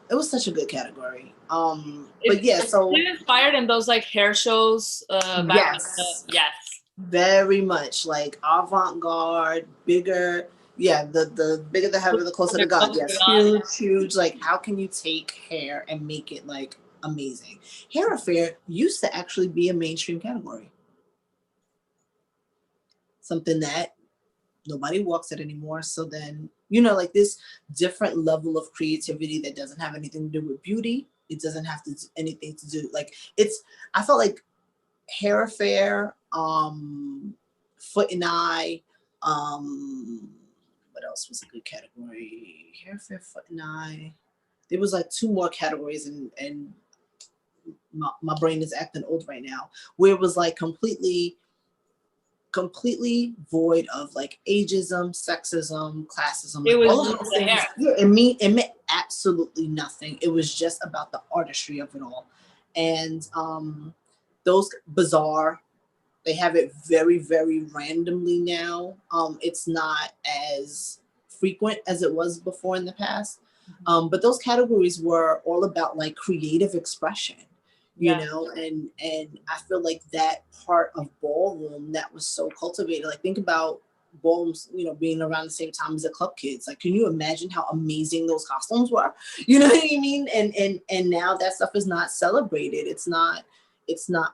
it was such a good category. But yeah, so inspired in those like hair shows. Yes, very much like avant-garde, bigger. Yeah, the bigger the heaven, the closer to God. Yes, huge. Like, how can you take hair and make it like amazing? Hair affair used to actually be a mainstream category. Something that nobody walks it anymore. So then, you know, like, this different level of creativity that doesn't have anything to do with beauty. It doesn't have to do anything to do, like, I felt like hair affair, foot and eye, what else was a good category? Hair affair, foot and eye. There was like 2 more categories, and my brain is acting old right now, where it was like completely void of like ageism, sexism, classism. It was all of those things. Yeah, it meant absolutely nothing. It was just about the artistry of it all. And those bizarre, they have it very, very randomly now. It's not as frequent as it was before in the past. But those categories were all about like creative expression. you know, and I feel like that part of ballroom that was so cultivated, like think about ballrooms, you know, being around the same time as the club kids. Like, can you imagine how amazing those costumes were? You know what I mean? And now that stuff is not celebrated. It's not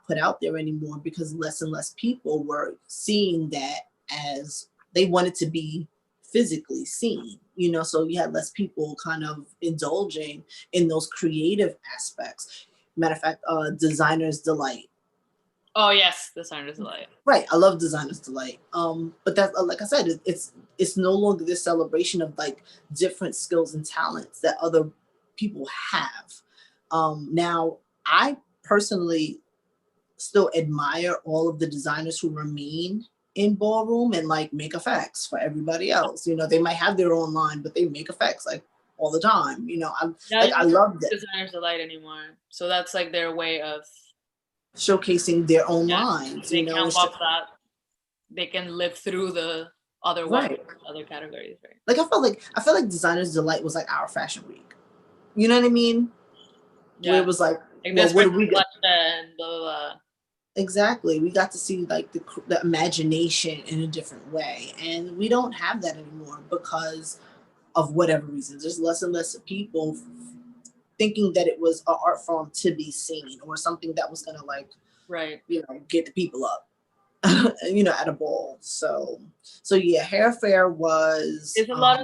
put out there anymore because less and less people were seeing that as they wanted to be physically seen, you know, so you had less people kind of indulging in those creative aspects. Matter of fact, Designer's Delight. Oh yes, Designer's Delight. Right, I love Designer's Delight. But that's like I said, it's no longer this celebration of like different skills and talents that other people have. Now, I personally still admire all of the designers who remain in ballroom and like make effects for everybody else. You know, they might have their own line, but they make effects like all the time. You know, I love that. Designer's Delight anymore, so that's like their way of showcasing their own lines. They you know, can't walk that. They can live through the other other categories, right? Like I feel like Designer's Delight was like our fashion week. You know what I mean? Yeah. Where it was like well, what do we get? And blah, blah, blah. Exactly. We got to see like the imagination in a different way, and we don't have that anymore because of whatever reasons. There's less and less people thinking that it was an art form to be seen or something that was gonna like, you know, get the people up, you know, at a ball. So yeah, hair fair was. It's a lot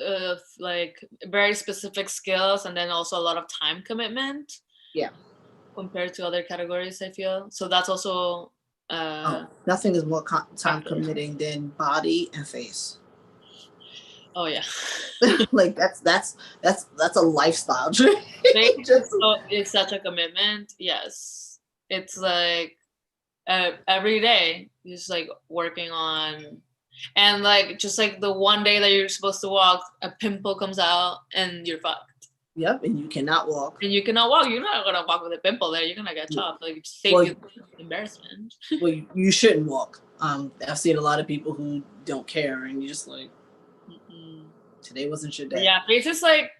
of like very specific skills, and then also a lot of time commitment. Yeah. Compared to other categories, I feel. So that's also nothing is more time committing than body and face. Oh yeah. Like that's a lifestyle. It's such a commitment. Yes. It's like every day just like working on, and like just like the one day that you're supposed to walk, a pimple comes out and you're fucked. Yep, and you cannot walk. And you cannot walk. You're not gonna walk with a pimple there. You're gonna get chopped. Like save you embarrassment. Well, you shouldn't walk. I've seen a lot of people who don't care, and you just like, today wasn't your day. Yeah, it's just like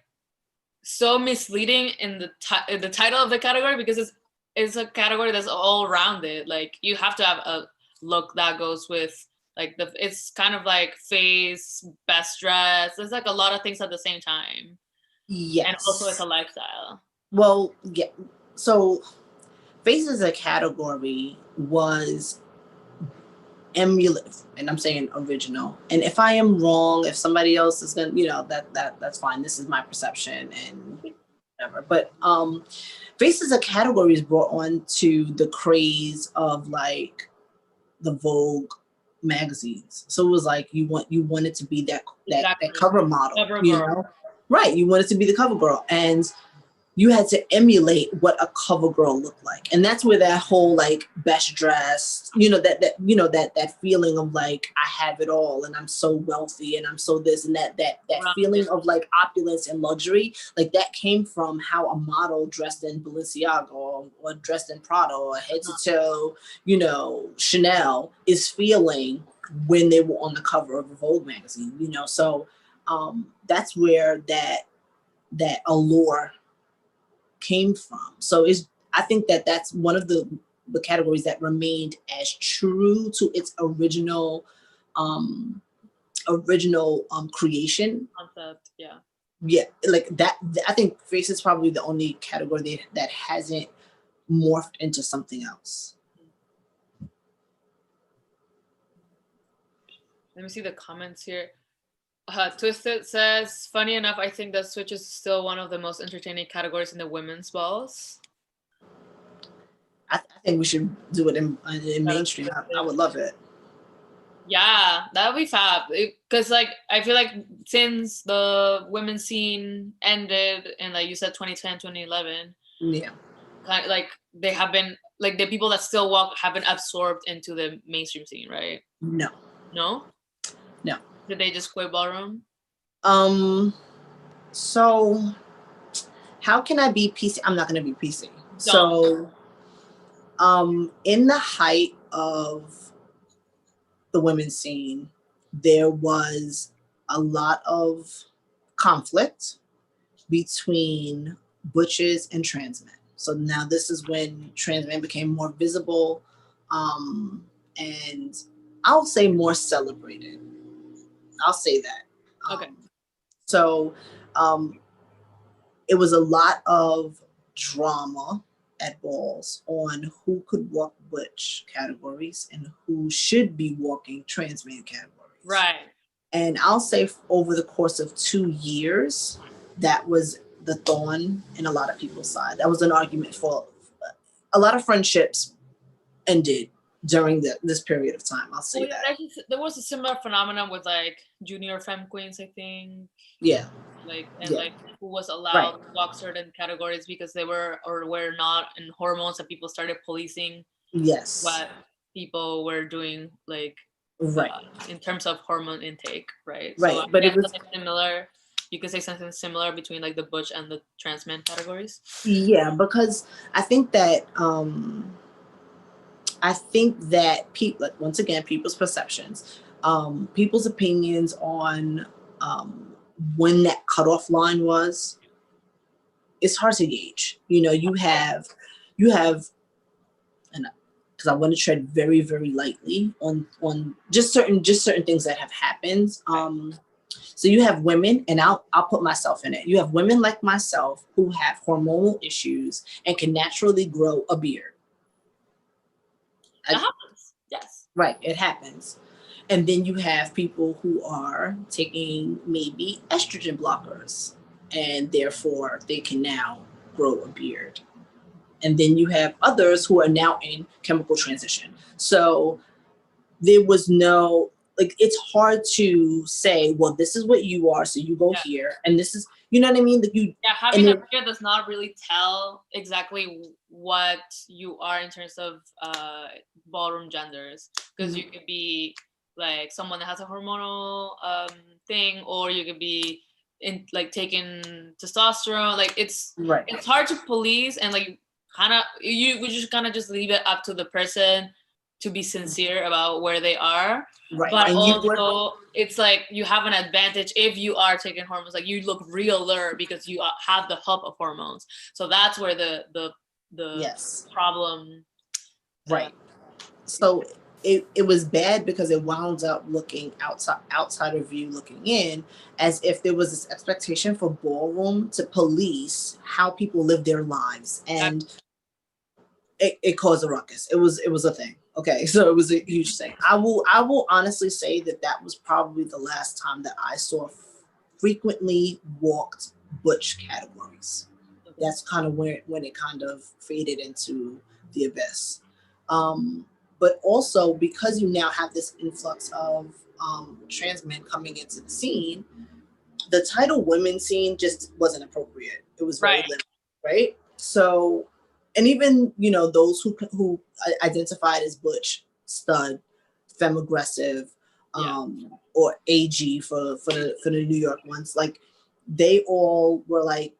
so misleading in the title of the category because it's a category that's all rounded. Like you have to have a look that goes with like it's kind of like face, best dress. There's like a lot of things at the same time. Yes. And also it's a lifestyle. Well, yeah. So face as a category was emulative, and I'm saying original. And if I am wrong, if somebody else is gonna, you know, that's fine. This is my perception and whatever. But face as a category is brought on to the craze of like the Vogue magazines. So it was like you wanted to be that cover model, you know? Right, you wanted to be the cover girl, and you had to emulate what a cover girl looked like, and that's where that whole like best dressed, you know, that feeling of like I have it all, and I'm so wealthy, and I'm so this and that feeling of like opulence and luxury, like that came from how a model dressed in Balenciaga or dressed in Prada or head to toe, you know, Chanel is feeling when they were on the cover of a Vogue magazine, you know. So that's where that allure came from. So I think that's one of the categories that remained as true to its original creation concept. Yeah, like that. I think face is probably the only category that hasn't morphed into something else. Let me see the comments here. Twisted says, funny enough, I think that Switch is still one of the most entertaining categories in the women's balls. I think we should do it in mainstream. I would love it. Yeah, that would be fab. Because like I feel like since the women's scene ended in, like you said, 2010, 2011. Yeah. Kind of, like they have been like the people that still walk have been absorbed into the mainstream scene, right? No. No? No. Did they just quit ballroom? So how can I be PC? I'm not gonna be PC. Don't. So in the height of the women's scene, there was a lot of conflict between butches and trans men. So now this is when trans men became more visible, and I'll say more celebrated. I'll say that. Okay. So it was a lot of drama at balls on who could walk which categories and who should be walking trans man categories. Right. And I'll say over the course of 2 years, that was the thorn in a lot of people's side. That was an argument for a lot of friendships ended during this period of time. I'll say that. Actually, there was a similar phenomenon with like junior femme queens, I think. Yeah. Like who was Right. allowed to walk certain categories because they were or were not in hormones, and people started policing Yes. what people were doing, like right. In terms of hormone intake, right? Right. So But it was similar. You could say something similar between like the butch and the trans men categories. Yeah, because I think that people, once again, people's perceptions, people's opinions on when that cutoff line was, it's hard to gauge. You know, you have, and because I want to tread very, very lightly on just certain things that have happened. So you have women, and I'll put myself in it. You have women like myself who have hormonal issues and can naturally grow a beard. It happens. Yes. Right, it happens. And then you have people who are taking maybe estrogen blockers, and therefore they can now grow a beard. And then you have others who are now in chemical transition. So there was no, like, it's hard to say, well, this is what you are, so you go here, and this is, you know what I mean? That you having a beard does not really tell exactly what you are in terms of ballroom genders, because you could be like someone that has a hormonal thing, or you could be in like taking testosterone. Like it's hard to police, and like you would just kind of just leave it up to the person to be sincere about where they are. Right. But and also, it's like you have an advantage if you are taking hormones. Like you look realer because you have the help of hormones. So that's where the problem. Right. So it was bad because it wound up looking outsider view looking in, as if there was this expectation for ballroom to police how people live their lives, and it caused a ruckus. It was a thing. Okay, so it was a huge thing. I will honestly say that was probably the last time that I saw frequently walked butch categories. That's kind of when it kind of faded into the abyss. But also because you now have this influx of trans men coming into the scene, the title women scene just wasn't appropriate. It was very limited, right? So, and even, you know, those who identified as butch, stud, femme aggressive, or AG for the New York ones, like they all were like,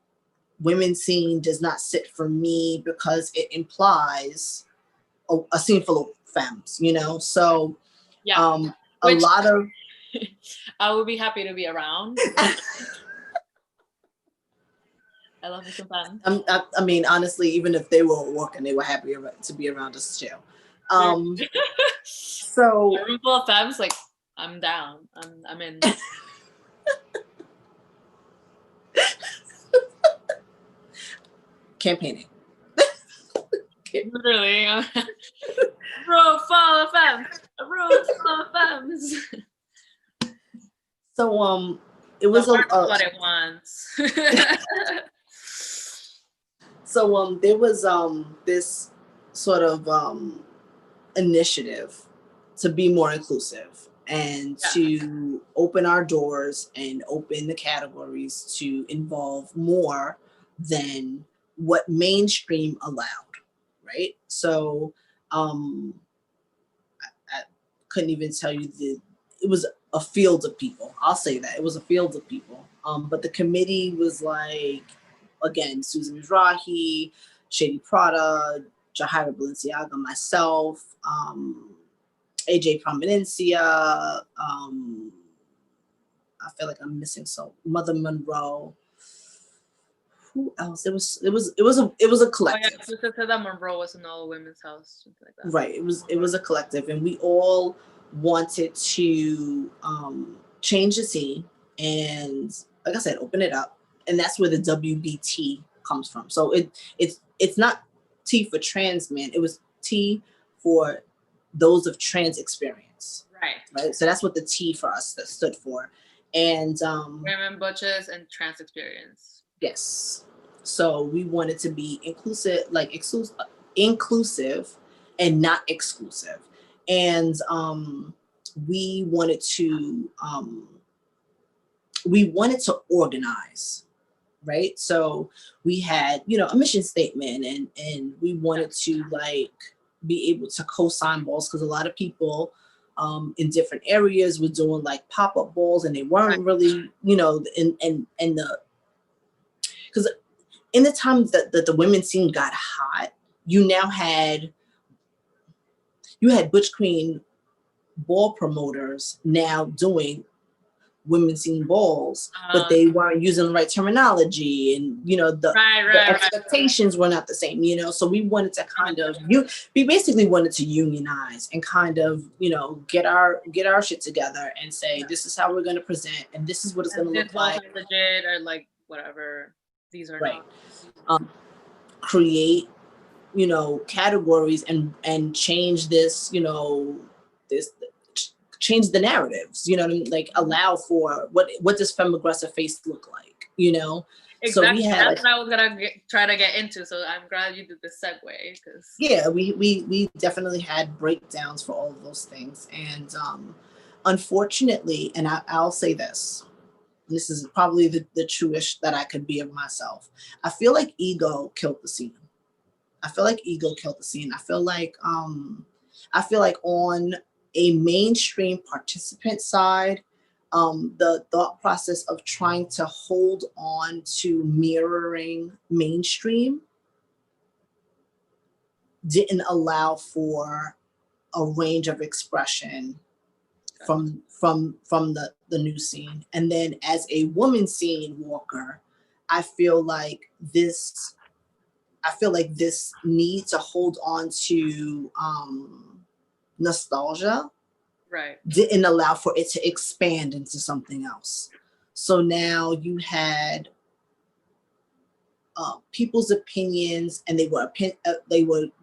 women scene does not sit for me because it implies a scene full of femmes, you know? So a lot of I would be happy to be around. I love me some fun. I mean, honestly, even if they were walking, they were happy to be around us too. So a room full of femmes, like I'm down. I'm in. Campaigning. Literally, a room full of femmes. A room full of femmes. So it was what it wants. So there was this sort of initiative to be more inclusive and to open our doors and open the categories to involve more than what mainstream allowed, right? So I couldn't even tell you it was a field of people. I'll say that it was a field of people. But the committee was like, again, Susan Mizrahi, Shady Prada, Jahira Balenciaga, myself, AJ Prominencia. I feel like I'm missing Mother Monroe. who else? It was a collective. Oh yeah, Sister said that Monroe was an all women's house, something like that. Right. It was a collective, and we all wanted to change the scene and, like I said, open it up. And that's where the WBT comes from. So it's not T for trans man. It was T for those of trans experience. Right. So that's what the T for us that stood for. And women, butches, and trans experience. Yes. So we wanted to be inclusive, like inclusive and not exclusive. And we wanted to organize, right? So we had, a mission statement, and we wanted to like be able to co-sign balls, because a lot of people in different areas were doing like pop-up balls, and they weren't really, in the, because in the time that the women's scene got hot, you had Butch Queen ball promoters now doing women's scene balls, but they weren't using the right terminology, and the expectations were not the same. So we wanted to we basically wanted to unionize and kind of get our shit together and say, this is how we're going to present, and this is what it's going to look like. Legit, or like whatever. These are right. not. Create categories and change this, change the narratives, like allow for what does femme aggressive face look like, Exactly. So we had, that's what I was gonna try to get into, so I'm glad you did the segue, because we definitely had breakdowns for all of those things. And unfortunately, and I'll say this, and this is probably the truest that I could be of myself, I feel like ego killed the scene. I feel like on a mainstream participant side, the thought process of trying to hold on to mirroring mainstream didn't allow for a range of expression from the new scene. And then as a woman scene walker, I feel like this need to hold on to nostalgia didn't allow for it to expand into something else. So now you had people's opinions, and they were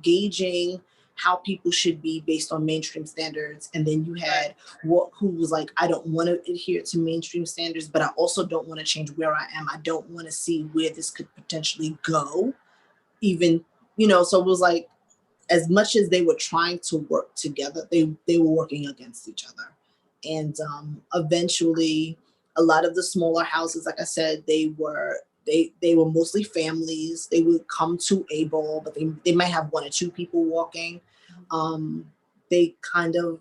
gauging how people should be based on mainstream standards. And then you had who was like, I don't want to adhere to mainstream standards, but I also don't want to change where I am. I don't want to see where this could potentially go. Even, so it was like, as much as they were trying to work together, they were working against each other. And eventually, a lot of the smaller houses, like I said, they were mostly families. They would come to a ball, but they might have one or two people walking. They kind of,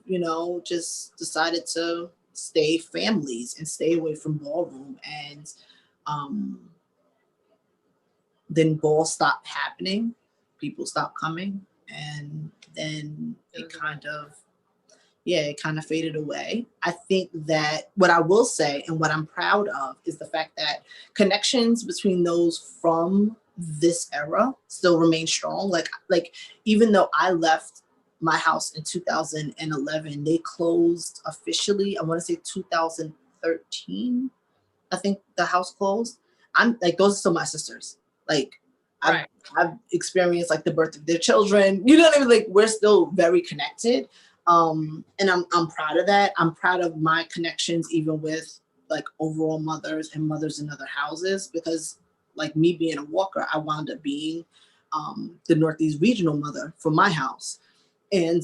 just decided to stay families and stay away from ballroom. And then balls stopped happening. People stopped coming. And then it kind of faded away. I think that what I will say, and what I'm proud of, is the fact that connections between those from this era still remain strong. Like even though I left my house in 2011, they closed officially, I want to say 2013. I think the house closed. I'm like, those are still my sisters. Like, I've experienced like the birth of their children. You know what I mean? Like, we're still very connected. And I'm proud of that. I'm proud of my connections, even with like overall mothers and mothers in other houses, because like me being a walker, I wound up being the Northeast regional mother for my house. And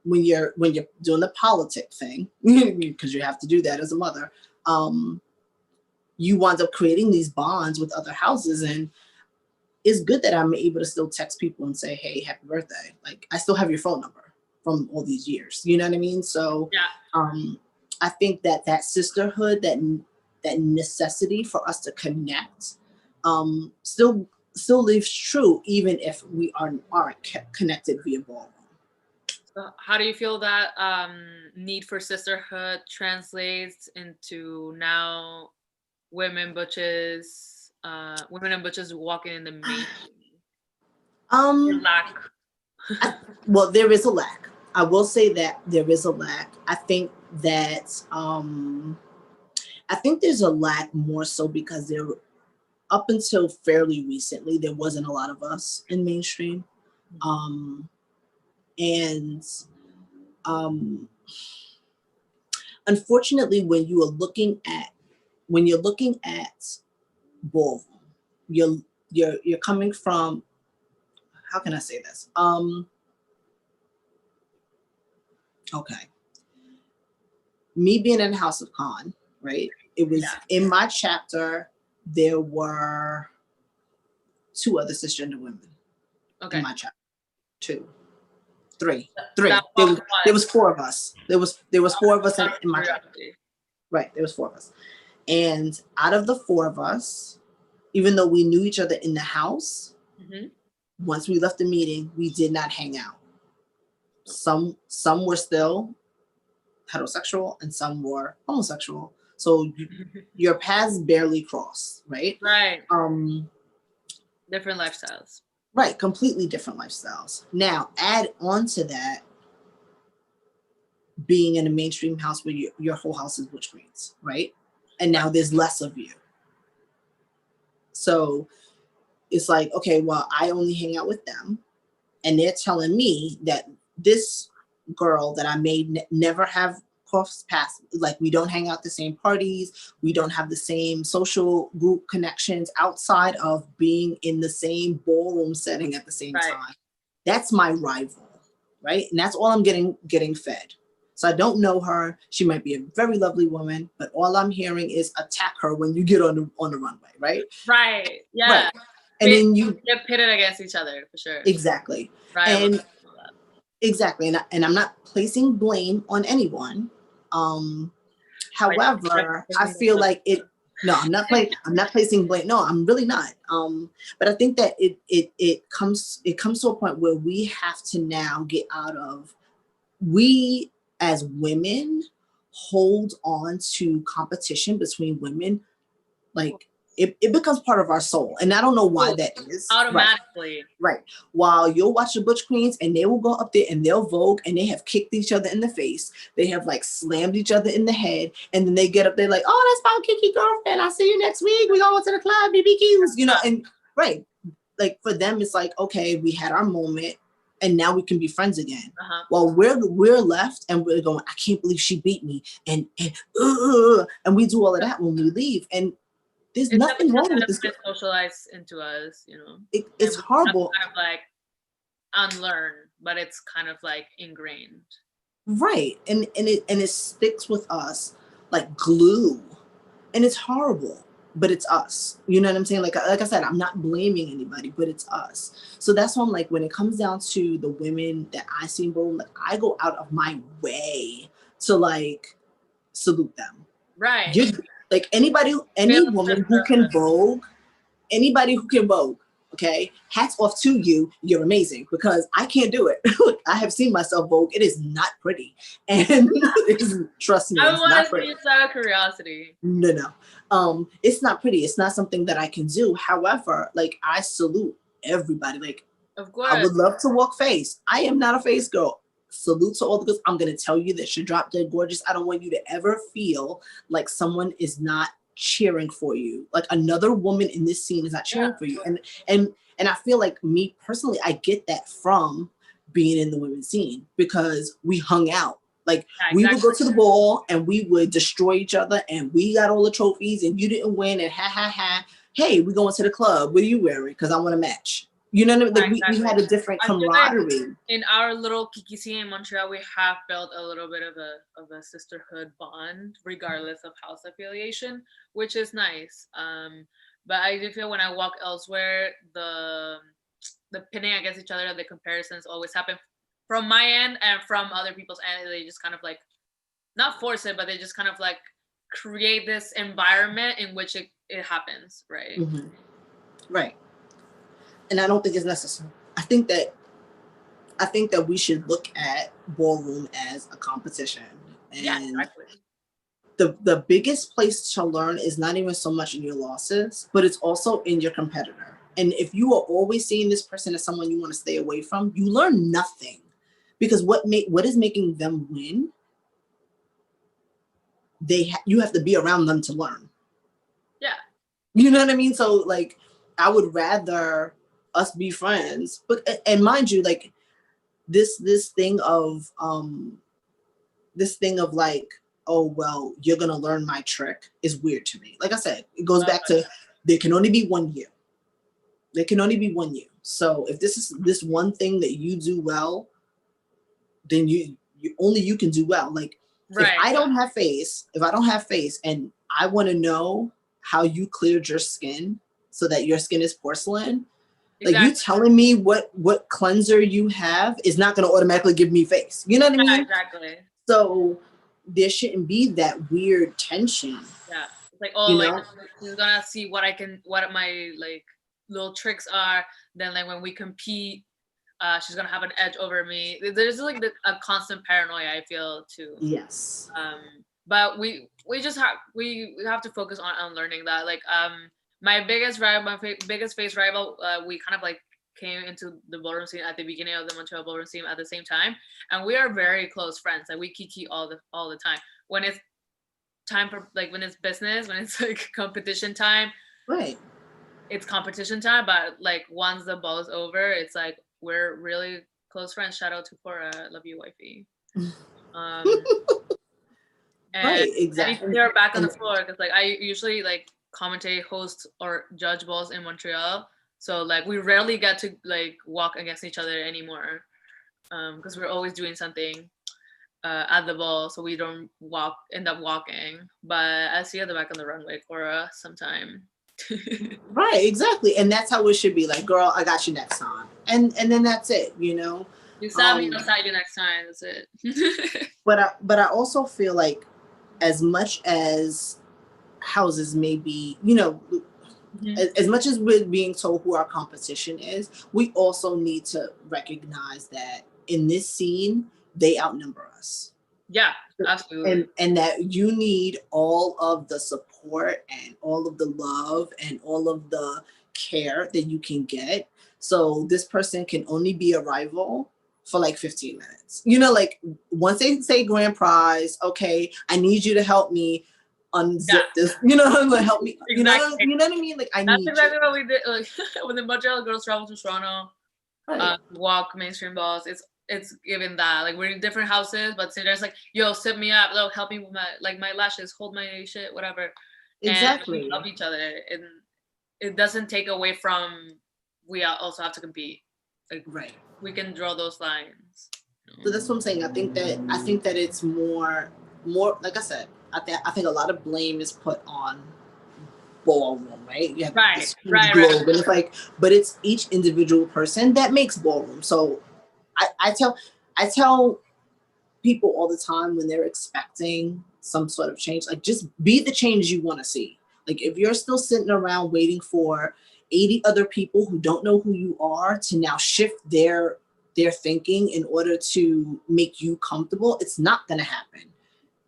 when you're doing the politic thing, because you have to do that as a mother, you wind up creating these bonds with other houses. And it's good that I'm able to still text people and say, hey, happy birthday. Like, I still have your phone number from all these years. You know what I mean? So I think that sisterhood, that necessity for us to connect, still lives true, even if we aren't connected via ballroom. So how do you feel that need for sisterhood translates into now women, butches, women and butches walking in the mainstream? Um, Lack. well, there is a lack. I will say that there is a lack. I think that I think there's a lack more so because there, up until fairly recently, there wasn't a lot of us in mainstream, and unfortunately, when you're looking at ballroom, you're coming from, how can I say this? Okay. Me being in House of Con, right? It was in my chapter, there were 2 other cisgender women in my chapter. 2, 3. There was 4 of us. There was 4 of us in my chapter. Right, there was 4 of us. And out of the 4 of us, even though we knew each other in the house, once we left the meeting, we did not hang out. Some were still heterosexual and some were homosexual. So your paths barely cross, right? Right. Different lifestyles. Right, completely different lifestyles. Now, add on to that being in a mainstream house where your whole house is butch queens, right? And now there's less of you. So it's like, okay, well, I only hang out with them. And they're telling me that this girl that I may never have crossed paths, like we don't hang out the same parties, we don't have the same social group connections outside of being in the same ballroom setting at the same time. That's my rival, right? And that's all I'm getting fed. So I don't know her. She might be a very lovely woman, but all I'm hearing is attack her when you get on the runway, right? Right. Yeah. Right. And then you get pitted against each other for sure. Exactly. Right. And exactly. And I'm not placing blame on anyone. However, I feel like I'm not placing blame. No, I'm really not. But I think that it comes to a point where we have to now get out of, we as women hold on to competition between women, like it becomes part of our soul. And I don't know why that is. Automatically. Right. While you'll watch the butch queens and they will go up there and they'll vogue and they have kicked each other in the face. They have like slammed each other in the head. And then they get up there like, oh, that's my Kiki girlfriend. I'll see you next week. We going to the club, BBQs, you know, and right. Like for them, it's like, okay, we had our moment and now we can be friends again. While we're left and we're going, I can't believe she beat me. And we do all of that when we leave. And there's nothing wrong with this. Socialized into us, you know. It's horrible. Kind of like unlearn, but it's kind of like ingrained. Right, and it sticks with us like glue, and it's horrible. But it's us. You know what I'm saying? Like I said, I'm not blaming anybody, but it's us. So that's why I'm like, when it comes down to the women that I see in ballroom, like I go out of my way to like salute them. Right. Like any woman who can vogue, okay, hats off to you. You're amazing, because I can't do it. I have seen myself vogue. It is not pretty, and trust me, I it's not pretty. It's out of curiosity. No, it's not pretty. It's not something that I can do. However, like I salute everybody. Like, of course, I would love to walk face. I am not a face girl. Salute to all the girls. I'm gonna tell you that you're drop dead gorgeous. I don't want you to ever feel like someone is not cheering for you. Like another woman in this scene is not cheering for you. And I feel like, me personally, I get that from being in the women's scene, because we hung out. Like we would go to the ball and we would destroy each other, and we got all the trophies and you didn't win, and ha. Hey, we going to the club. What are you wearing? Because I want a match. You know what I mean? Like we had a different camaraderie. Like in our little Kiki scene in Montreal, we have built a little bit of a sisterhood bond, regardless of house affiliation, which is nice. But I do feel when I walk elsewhere, the pitting against each other, the comparisons always happen from my end and from other people's end. They just kind of like, not force it, but they just kind of like create this environment in which it happens, right? Mm-hmm. Right. And I don't think it's necessary. I think that we should look at ballroom as a competition. And yeah, exactly. the biggest place to learn is not even so much in your losses, but it's also in your competitor. And if you are always seeing this person as someone you want to stay away from, you learn nothing, because what is making them win, you have to be around them to learn. Yeah. You know what I mean? So like, I would rather us be friends, but, and mind you, like this thing of like, oh, well, you're going to learn my trick is weird to me. Like I said, it goes back to, there can only be one you. There can only be one you. So if this is this one thing that you do well, then you only you can do well. Like, if I don't have face, and I want to know how you cleared your skin so that your skin is porcelain, like you telling me what cleanser you have is not going to automatically give me face. You know what I mean? Exactly. So there shouldn't be that weird tension. Yeah. It's like, oh, like she's gonna see what my like little tricks are. Then like when we compete, she's gonna have an edge over me. There's like a constant paranoia, I feel, too. Yes. But we have to focus on learning that. Like my biggest face rival, we kind of like came into the ballroom scene at the beginning of the Montreal ballroom scene at the same time, and we are very close friends. Like we kiki all the time. When it's time for like, when it's business, when it's like competition time, right? It's competition time. But like once the ball is over, it's like we're really close friends. Shout out to Cora, love you, wifey. And right, exactly. They're back on the floor because like I usually like commentate, host, or judge balls in Montreal. So like we rarely get to like walk against each other anymore, because we're always doing something at the ball, so we don't end up walking. But I see you at the back on the runway, Cora, sometime. Right, exactly. And that's how it should be. Like, girl, I got you next time. And then that's it, you know? You stab me, I'll stab you next time. That's it. But I also feel like, as much as houses may be, you know, as much as we're being told who our competition is, we also need to recognize that in this scene, they outnumber us. Yeah, absolutely. And that you need all of the support and all of the love and all of the care that you can get. So this person can only be a rival for like 15 minutes. You know, like once they say grand prize, okay, I need you to help me unzip this. You know, like help me. Exactly. You know what I mean? Like That's exactly what we did. Like when the Montreal girls travel to Toronto, walk mainstream balls. It's given that like we're in different houses, but there's like, yo, sit me up, look, help me with my lashes, hold my shit, whatever. Exactly. And we help each other, and it doesn't take away from we also have to compete. Like we can draw those lines. So that's what I'm saying. I think that it's more like I said. I think a lot of blame is put on ballroom, right? You have this huge globe, and it's like, but it's each individual person that makes ballroom. So I tell people all the time when they're expecting some sort of change, like just be the change you want to see. Like if you're still sitting around waiting for 80 other people who don't know who you are to now shift their thinking in order to make you comfortable, it's not going to happen.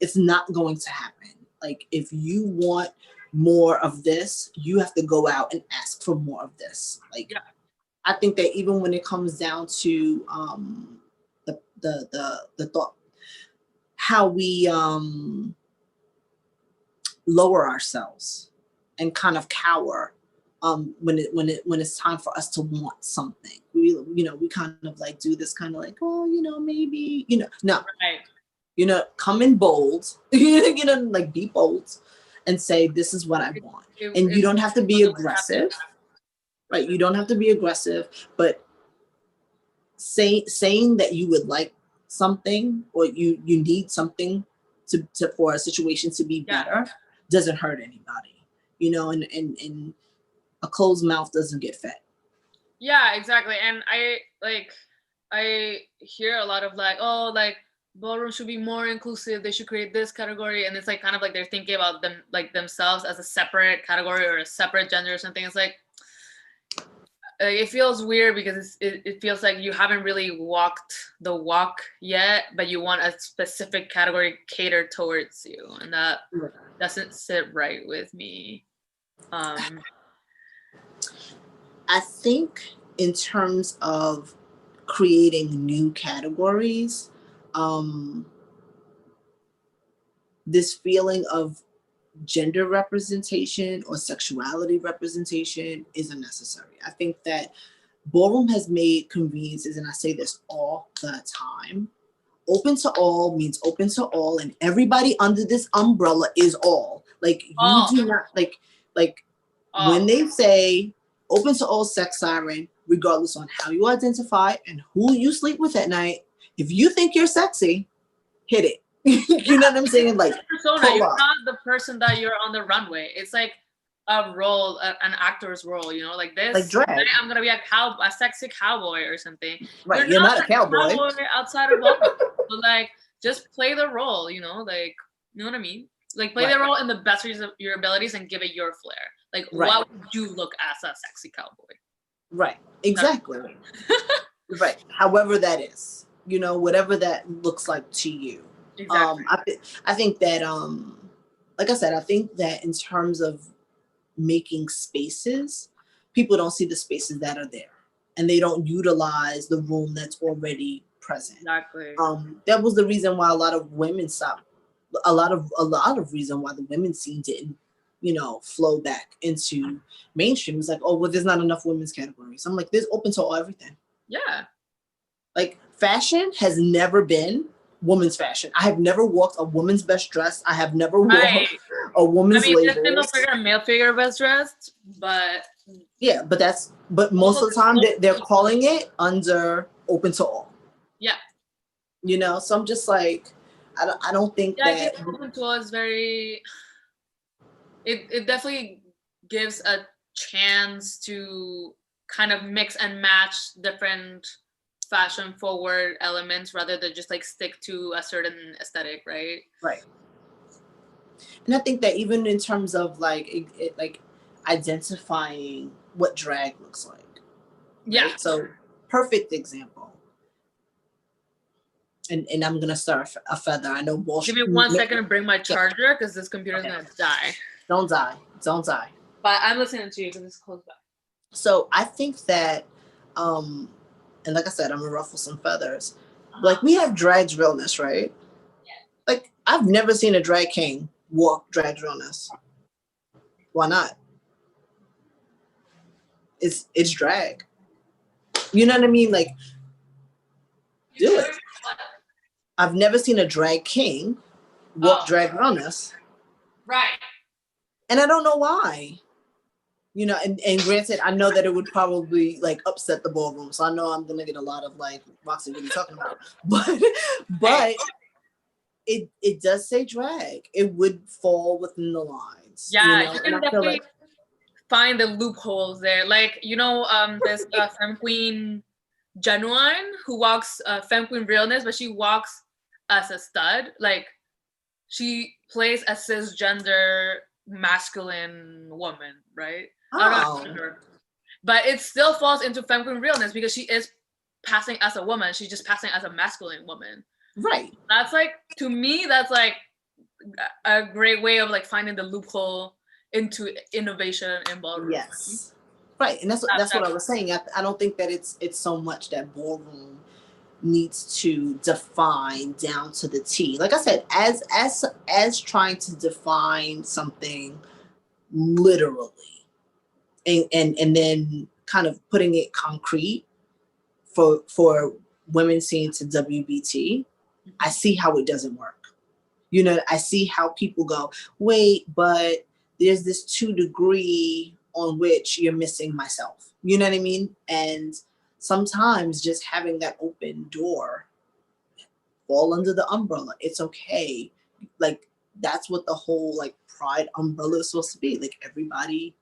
It's not going to happen. Like if you want more of this, you have to go out and ask for more of this. Like I think that even when it comes down to the thought, how we lower ourselves and kind of cower when it's time for us to want something. We kind of like do this kind of like, oh, maybe, no. Right. Come in bold, like be bold and say, this is what I want. And you don't have to be aggressive, right? You don't have to be aggressive, but saying that you would like something or you need something to for a situation to be better doesn't hurt anybody, and a closed mouth doesn't get fed. Yeah, exactly. And I hear a lot of like, oh, like ballroom should be more inclusive, they should create this category, and it's like kind of like they're thinking about them like themselves as a separate category or a separate gender or something. It's like it feels weird because it feels like you haven't really walked the walk yet, but you want a specific category catered towards you, and that doesn't sit right with me. I think in terms of creating new categories, this feeling of gender representation or sexuality representation is unnecessary. I think that Ballroom has made conveniences, and I say this all the time, open to all means open to all, and everybody under this umbrella is all. Like you do not like when they say open to all Sex Siren, regardless on how you identify and who you sleep with at night, if you think you're sexy, hit it. You know what I'm saying? Like, persona, you're not the person that you're on the runway. It's like a role, an actor's role, you know, like this. Like drag. I'm gonna be a sexy cowboy or something. Right, you're not a cowboy outside of ballroom. But like, just play the role, you know, like, you know what I mean? Like, play the role in the best of your abilities and give it your flair. Like, what would you look as a sexy cowboy? Right, exactly. Right, however that is, you know, whatever that looks like to you. Exactly. I think that, like I said, I think that in terms of making spaces, people don't see the spaces that are there, and they don't utilize the room that's already present. Exactly. That was the reason why a lot of women stopped. A lot of reason why the women's scene didn't, you know, flow back into mainstream. It's like, oh, well, there's not enough women's categories. I'm like, there's open to all everything. Yeah. Like, fashion has never been women's fashion. I have never walked a woman's best dress. I have never worn a woman's label. There's a male figure best dressed, but yeah, but most of the time they're calling it under open to all. Yeah. You know, so I'm just like, I don't think that. I think open to all is very. It definitely gives a chance to kind of mix and match different fashion forward elements rather than just like stick to a certain aesthetic, right? Right. And I think that even in terms of like like identifying what drag looks like. Right? Yeah. So perfect example. And I'm gonna start a feather. I know bullshit. Give me 1 second to bring my charger because this computer's gonna die. Don't die. But I'm listening to you because it's close by. So I think that and like I said, I'm gonna ruffle some feathers. Like, we have drag Realness, right? Yeah. Like, I've never seen a drag king walk drag Realness. Why not? It's drag. You know what I mean? Like, do it. I've never seen a drag king walk drag Realness. Right. And I don't know why. You know, and granted, I know that it would probably like upset the ballroom. So I know I'm gonna get a lot of like, Roxy, what are you talking about? But it does say drag. It would fall within the lines. Yeah, you can definitely find the loopholes there. Like, you know, there's Femme Queen Genuine who walks Femme Queen Realness, but she walks as a stud. Like, she plays a cisgender masculine woman, right? But it still falls into Femme Queen Realness because she is passing as a woman. She's just passing as a masculine woman. Right. That's like, to me, that's like a great way of like finding the loophole into innovation in ballroom. Yes. Right. And that's what I was saying. I don't think that it's so much that ballroom needs to define down to the T. Like I said, as trying to define something literally and then kind of putting it concrete for women seeing to WBT, I see how it doesn't work. You know, I see how people go, wait, but there's this 2 degree on which you're missing myself. You know what I mean? And sometimes just having that open door, fall under the umbrella. It's okay. Like, that's what the whole like pride umbrella is supposed to be. Like, everybody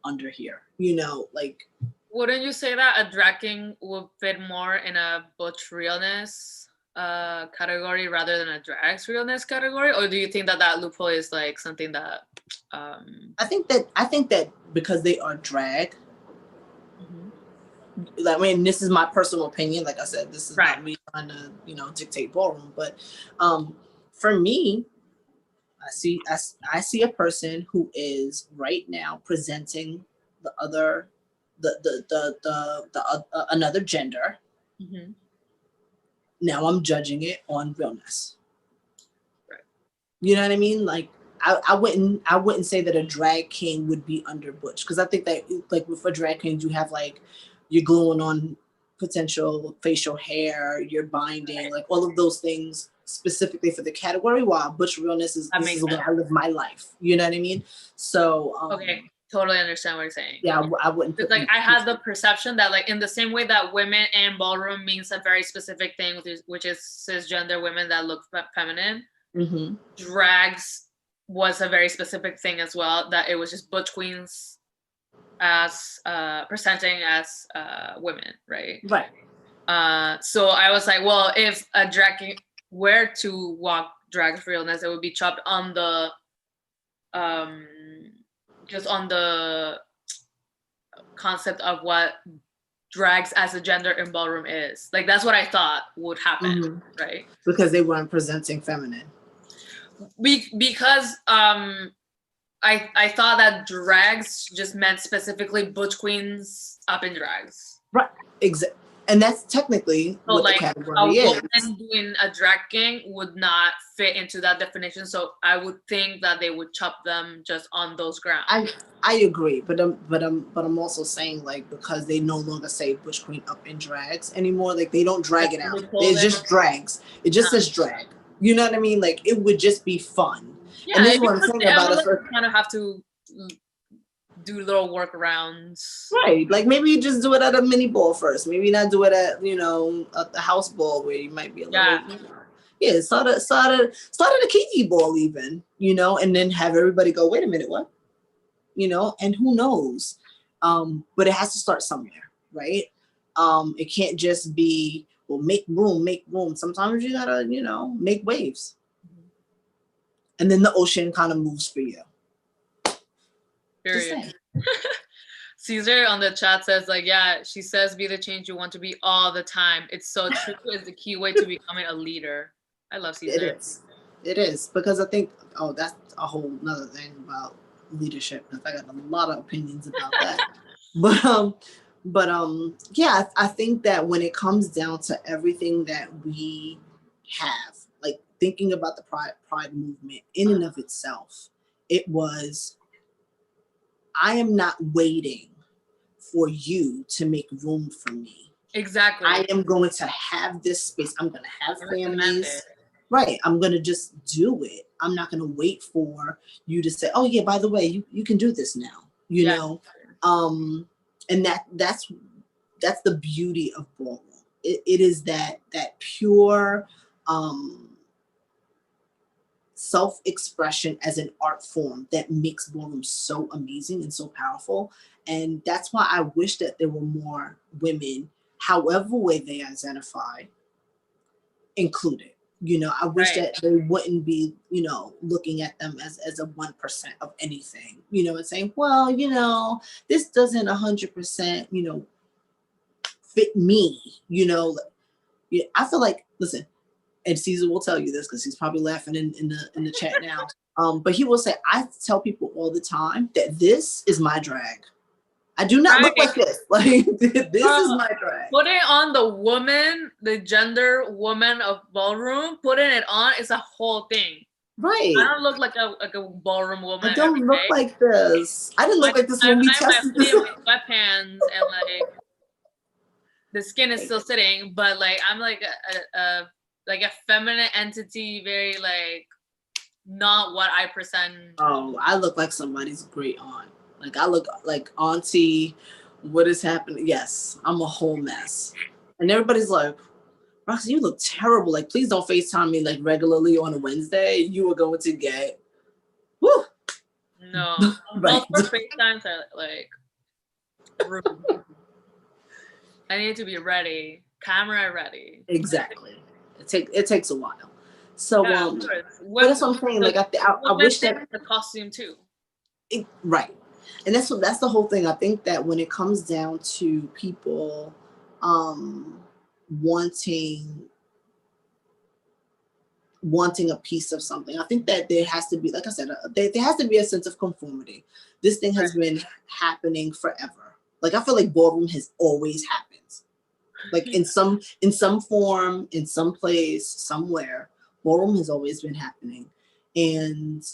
under here, you know, like. Wouldn't you say that a drag king would fit more in a Butch Realness category rather than a drag Realness category? Or do you think that loophole is like something that I think that because they are drag, I mean, this is my personal opinion. Like I said, this is Right. not me trying to, you know, dictate ballroom. But for me, I see a person who is right now presenting the other, another gender. Mm-hmm. Now I'm judging it on realness. Right. You know what I mean? Like I wouldn't say that a drag king would be under Butch, because I think that like with a drag king you have like you're gluing on potential facial hair, you're binding, like all of those things specifically for the category. While Butch realness is this is where I live my life. You know what I mean? So okay, totally understand what you're saying. Yeah, I wouldn't put like I had the perception that like in the same way that women and ballroom means a very specific thing, which is cisgender women that look feminine. Mm-hmm. Drags was a very specific thing as well, that it was just butch queens as presenting as women, right? So I was like, well, if a drag king were to walk drag realness, it would be chopped on the just on the concept of what drags as a gender in ballroom is. Like that's what I thought would happen, right? Because they weren't presenting feminine. Because I thought that drags just meant specifically butch queens up in drags. Right. Exactly. And that's technically so what like the category a is. woman doing a drag king would not fit into that definition. So I would think that they would chop them just on those grounds. I agree, but I'm also saying like because they no longer say butch queen up in drags anymore, like they don't drag it out. It's just drags. It just says drag. You know what I mean? Like it would just be fun. Yeah, and this is what I'm saying about it. Kind of have to do little workarounds. Right. Like maybe you just do it at a mini ball first. Maybe not do it at, you know, at the house ball where you might be a little start at a kiki ball even, you know, and then have everybody go, wait a minute, what? You know, and who knows? But it has to start somewhere, right? It can't just be, well, make room. Sometimes you gotta, you know, make waves. And then the ocean kind of moves for you. Period. Caesar on the chat says like, yeah, she says be the change you want to be all the time. It's so true. Is the key way to becoming a leader. I love Caesar. It is because I think, that's a whole nother thing about leadership. I got a lot of opinions about that. but yeah, I think that when it comes down to everything that we have, like thinking about the pride movement in and of itself, it was, I am not waiting for you to make room for me. Exactly. I am going to have this space. I'm going to have families. Right. I'm going to just do it. I'm not going to wait for you to say, oh yeah, by the way, you can do this now, you know? And that's the beauty of ballroom. It is that pure, self-expression as an art form that makes ballroom so amazing and so powerful. And that's why I wish that there were more women, however way they identify, included. You know, I wish that they wouldn't be, you know, looking at them as a 1% of anything, you know, and saying, well, you know, this doesn't 100%, you know, fit me, you know. I feel like, listen, and Caesar will tell you this because he's probably laughing in the chat now. But he will say, I tell people all the time that this is my drag. I do not look like this. Like this is my drag. Putting on the woman, the gender woman of ballroom, putting it on is a whole thing. Right. I don't look like a ballroom woman. I don't look like this. I didn't look like this when we tested this. I'm with sweatpants and like the skin is still sitting, but like I'm like a feminine entity, very like not what I present. Oh, I look like somebody's great aunt. Like I look like auntie. What is happening? Yes, I'm a whole mess. And everybody's like, Roxy, you look terrible. Like, please don't FaceTime me like regularly on a Wednesday. You are going to get, whoo. No, both for FaceTimes are like rude. I need to be ready, camera ready. Exactly. It takes a while. So but that's what I'm saying. Like I wish that the costume too. Right. And that's the whole thing. I think that when it comes down to people wanting a piece of something, I think that there has to be, like I said, there has to be a sense of conformity. This thing has been happening forever. Like, I feel like ballroom has always happened. Like in some form, in some place, somewhere, ballroom has always been happening. And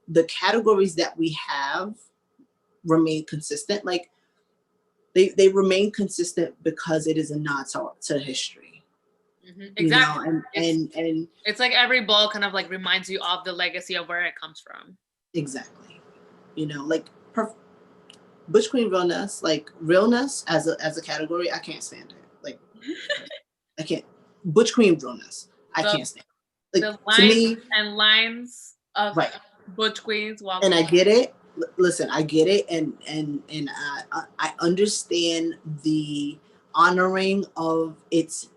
the categories that we have remain consistent. Like they remain consistent because it is a nod to history. Exactly. You know, and it's like every ball kind of like reminds you of the legacy of where it comes from. Exactly. You know, like Butch Queen Realness, like Realness as a category, I can't stand it. Like I can't. Butch Queen Realness, I can't stand it. Like, the lines to me, and lines of Butch Queens. And I get it. Listen, I get it, and I understand the honoring of its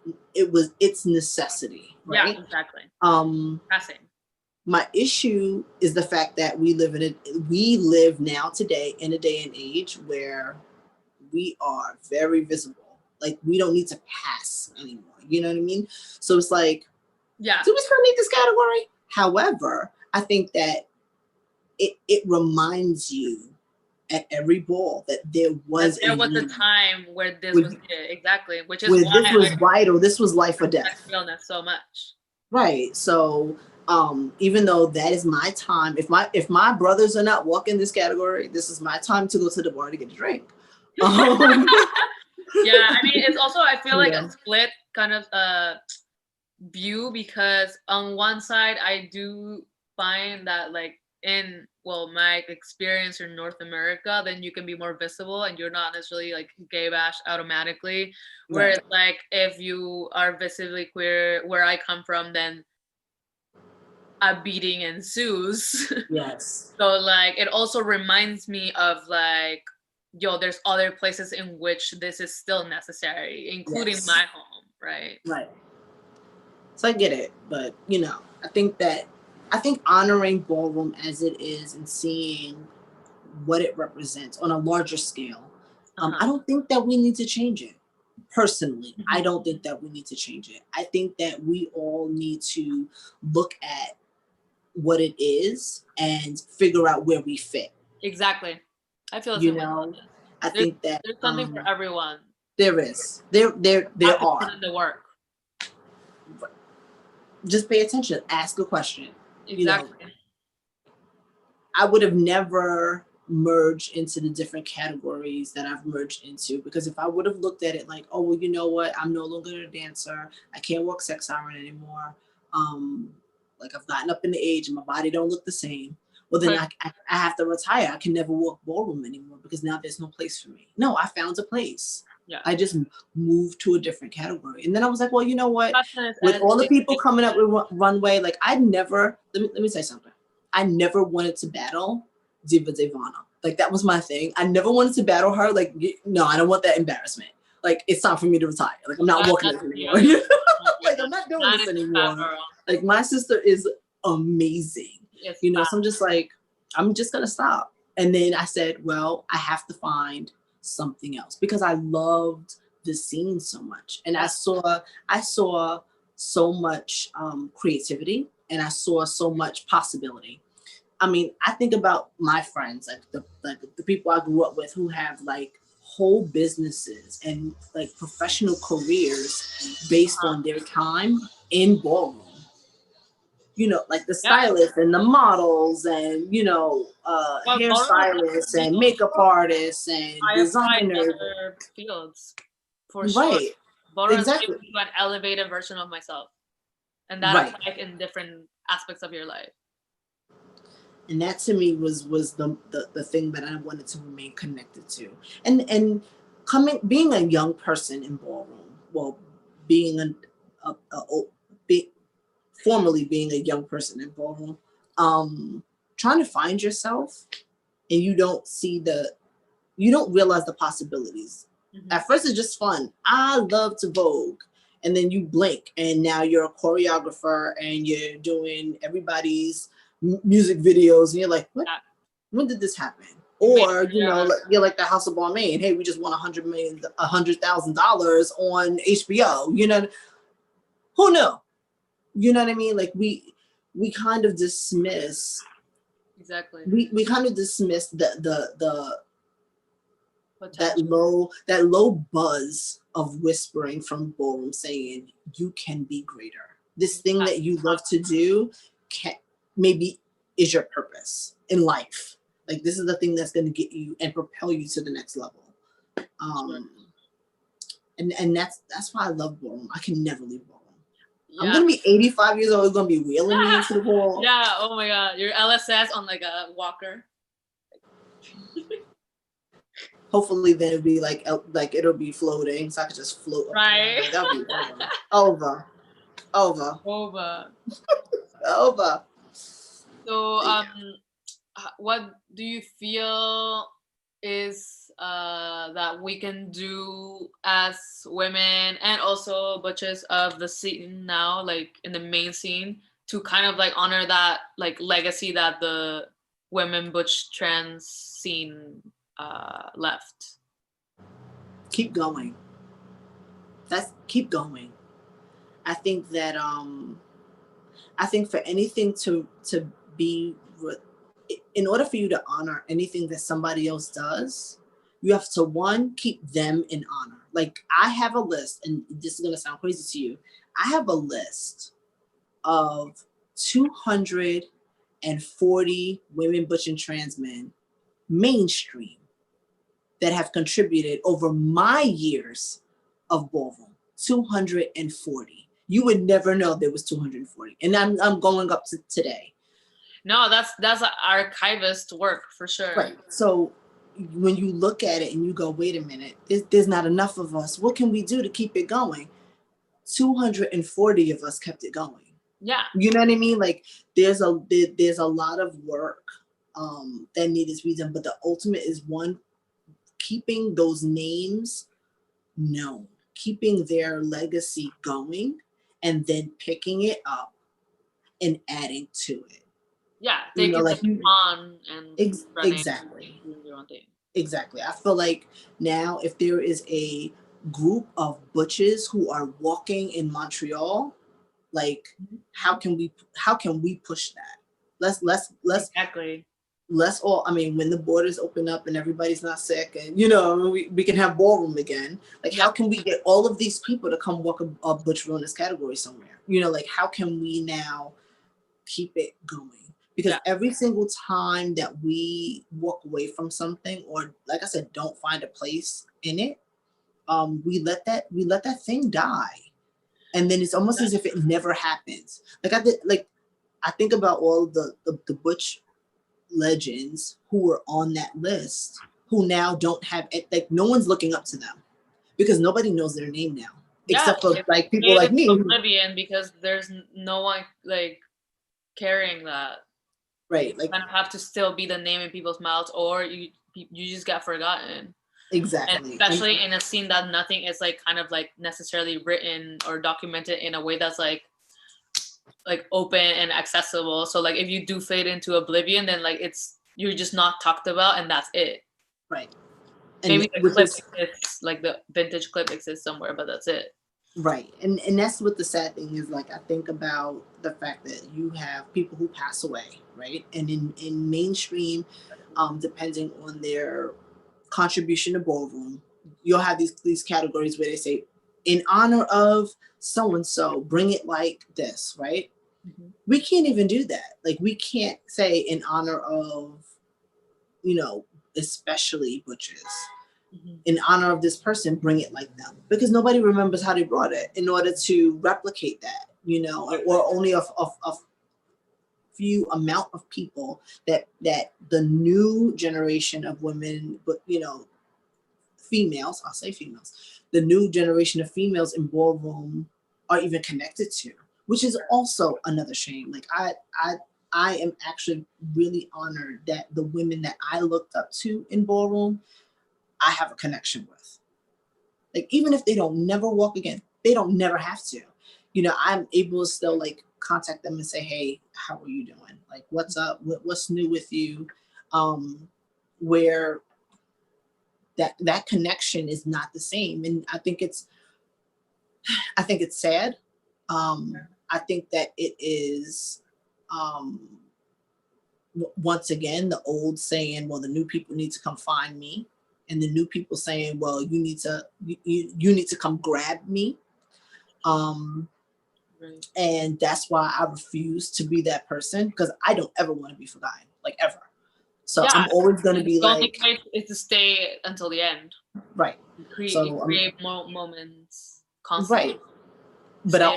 necessity, right? Yeah, exactly. My issue is the fact that we live now today in a day and age where we are very visible. Like, we don't need to pass anymore. You know what I mean? So it's like, do we still need this category? However, I think that it reminds you at every ball that there was a time where this was exactly, which is why this was vital. This was life or death. Realness so much. Right. So even though that is my time, if my brothers are not walking this category, this is my time to go to the bar to get a drink. Yeah, I mean, it's also, I feel like a split kind of view, because on one side I do find that, like, in my experience in North America, then you can be more visible and you're not necessarily like gay bashed automatically. Whereas like if you are visibly queer, where I come from, then a beating ensues. Yes. So like it also reminds me of like, there's other places in which this is still necessary, including my home, right? Right. So I get it, but you know, I think honoring ballroom as it is and seeing what it represents on a larger scale, I don't think that we need to change it. Personally, I don't think that we need to change it. I think that we all need to look at what it is and figure out where we fit. Exactly. I feel I think that there's something for everyone. There is. There are. Put in the work. Just pay attention. Ask a question. Exactly. You know, I would have never merged into the different categories that I've merged into, because if I would have looked at it like, oh, well, you know what? I'm no longer a dancer. I can't walk Sex Siren anymore. Like, I've gotten up in the age and my body don't look the same. Well, then I have to retire. I can never walk ballroom anymore because now there's no place for me. No, I found a place. Yeah. I just moved to a different category. And then I was like, well, you know what? With all the people coming up with Runway, like, let me say something. I never wanted to battle Diva Devana. Like, that was my thing. I never wanted to battle her. Like, no, I don't want that embarrassment. Like, it's time for me to retire. Like, I'm not walking this anymore. Like, I'm not doing this anymore. Like, my sister is amazing. You know, so I'm just like, I'm just gonna stop. And then I said, well, I have to find something else, because I loved the scene so much. And I saw so much creativity, and I saw so much possibility. I mean, I think about my friends, like the people I grew up with, who have like whole businesses and like professional careers based on their time in ballroom. You know, like the stylists and the models and, you know, hairstylists and makeup artists and designers. Fields, for sure. Ballroom exactly. Is an elevated version of myself. And that applies in different aspects of your life. And that to me was the thing that I wanted to remain connected to. And being a young person in ballroom, well, formerly being a young person in ballroom, trying to find yourself, and you don't realize the possibilities. At first it's just fun. I love to Vogue. And then you blink and now you're a choreographer and you're doing everybody's music videos and you're like, what? When did this happen? Or, you know, like, you're like the House of Moulin. Hey, we just won $100,000 on HBO. You know, who knew? You know what I mean? Like we kind of dismiss. Exactly. We kind of dismiss that low buzz of whispering from ballroom saying you can be greater. This thing that you love to do maybe is your purpose in life. Like this is the thing that's going to get you and propel you to the next level. And that's why I love ballroom. I can never leave ballroom. Yeah. I'm gonna be 85 years old. It's gonna be wheeling me into the ball. Yeah. Oh my God. Your LSS on like a walker. Hopefully, then it'll be like it'll be floating, so I could just float. Right. That'll be over. So, what do you feel is that we can do as women and also butches of the scene now, like in the main scene, to kind of like honor that like legacy that the women butch trans scene left? Keep going. Keep going. I think that I think for anything to be, in order for you to honor anything that somebody else does, you have to, one, keep them in honor. Like I have a list, and this is gonna sound crazy to you. I have a list of 240 women butch and trans men mainstream that have contributed over my years of ballroom. 240. You would never know there was 240. And I'm going up to today. No, that's archivist work for sure. Right. So when you look at it and you go, wait a minute, there's not enough of us. What can we do to keep it going? 240 of us kept it going. Yeah. You know what I mean? Like there's a lot of work that needs to be done, but the ultimate is one, keeping those names known, keeping their legacy going, and then picking it up and adding to it. Yeah, take it like on and exactly. Exactly. I feel like now if there is a group of butches who are walking in Montreal, like how can we push that? Let's exactly. Let's all, I mean, when the borders open up and everybody's not sick and, you know, we can have ballroom again. Like, how can we get all of these people to come walk a Butch Realness category somewhere? You know, like, how can we now keep it going? Because every single time that we walk away from something, or like I said, don't find a place in it, we let that thing die. And then it's almost as if it never happens. Like I think about all the Butch legends who were on that list who now don't have it, like no one's looking up to them because nobody knows their name now except for like people like me, oblivion, because there's no one like carrying that, right? Like you kind of have to still be the name in people's mouths, or you just get forgotten. Exactly. And especially in a scene that nothing is like kind of like necessarily written or documented in a way that's like open and accessible. So like if you do fade into oblivion, then like you're just not talked about and that's it. Right. And maybe the clip exists, like the vintage clip exists somewhere, but that's it. Right. And that's what the sad thing is. Like I think about the fact that you have people who pass away, right? And in mainstream, depending on their contribution to ballroom, you'll have these categories where they say, in honor of so-and-so, bring it like this, right? Mm-hmm. We can't even do that. Like we can't say in honor of, you know, especially butches, mm-hmm. in honor of this person, bring it like them, because nobody remembers how they brought it in order to replicate that, you know, or only a few amount of people that the new generation of women, but you know, females, I'll say females, the new generation of females in ballroom are even connected to, which is also another shame. Like I am actually really honored that the women that I looked up to in ballroom, I have a connection with. Like even if they don't never walk again, they don't never have to. You know, I'm able to still like contact them and say, hey, how are you doing? Like, what's up? What's new with you? where that connection is not the same. And I think it's sad. I think that it is, once again, the old saying, well, the new people need to come find me. And the new people saying, well, you need to come grab me. And that's why I refuse to be that person, because I don't ever want to be forgotten, like ever. So yeah, I'm always going to be like, the only way is to stay until the end. Right. Create moments constantly. Right. But I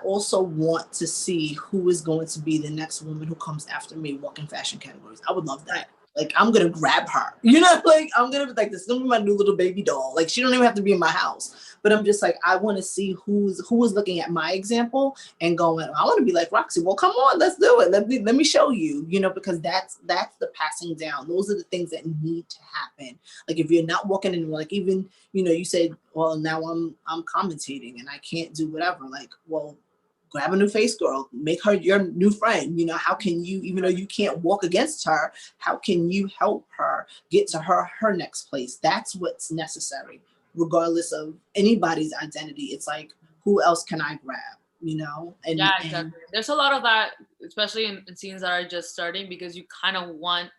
also want to see who is going to be the next woman who comes after me walking fashion categories. I would love that. Right. Like, I'm going to grab her, like, I'm going to be like, this is going to be my new little baby doll. Like, she don't even have to be in my house, but I'm just like, I want to see who is looking at my example and going, I want to be like, Roxy, well, come on, let's do it. Let me show you, because that's the passing down. Those are the things that need to happen. Like, if you're not walking in, like, even, you said, well, now I'm commentating and I can't do whatever. Like, well, grab a new face girl, make her your new friend. How can you, even though you can't walk against her, how can you help her get to her next place? That's what's necessary, regardless of anybody's identity. It's like, who else can I grab, And, yeah, exactly. There's a lot of that, especially in scenes that are just starting, because you kind of want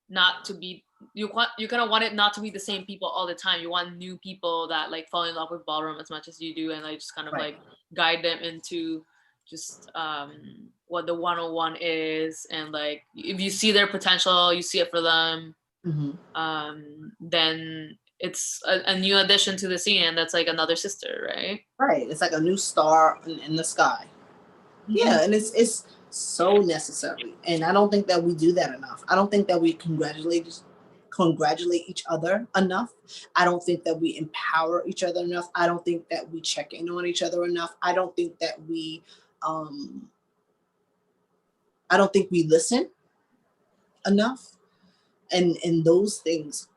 not to be, you kind of want it not to be the same people all the time. You want new people that like fall in love with ballroom as much as you do, and like just kind of like guide them into just what the 101 is, and like if you see their potential, you see it for them, then it's a new addition to the scene, and that's like another sister, right? Right. It's like a new star in the sky. Yeah, and it's so necessary, and I don't think that we do that enough. I don't think that we congratulate each other enough. I don't think that we empower each other enough. I don't think that we check in on each other enough. I don't think that we listen enough. And those things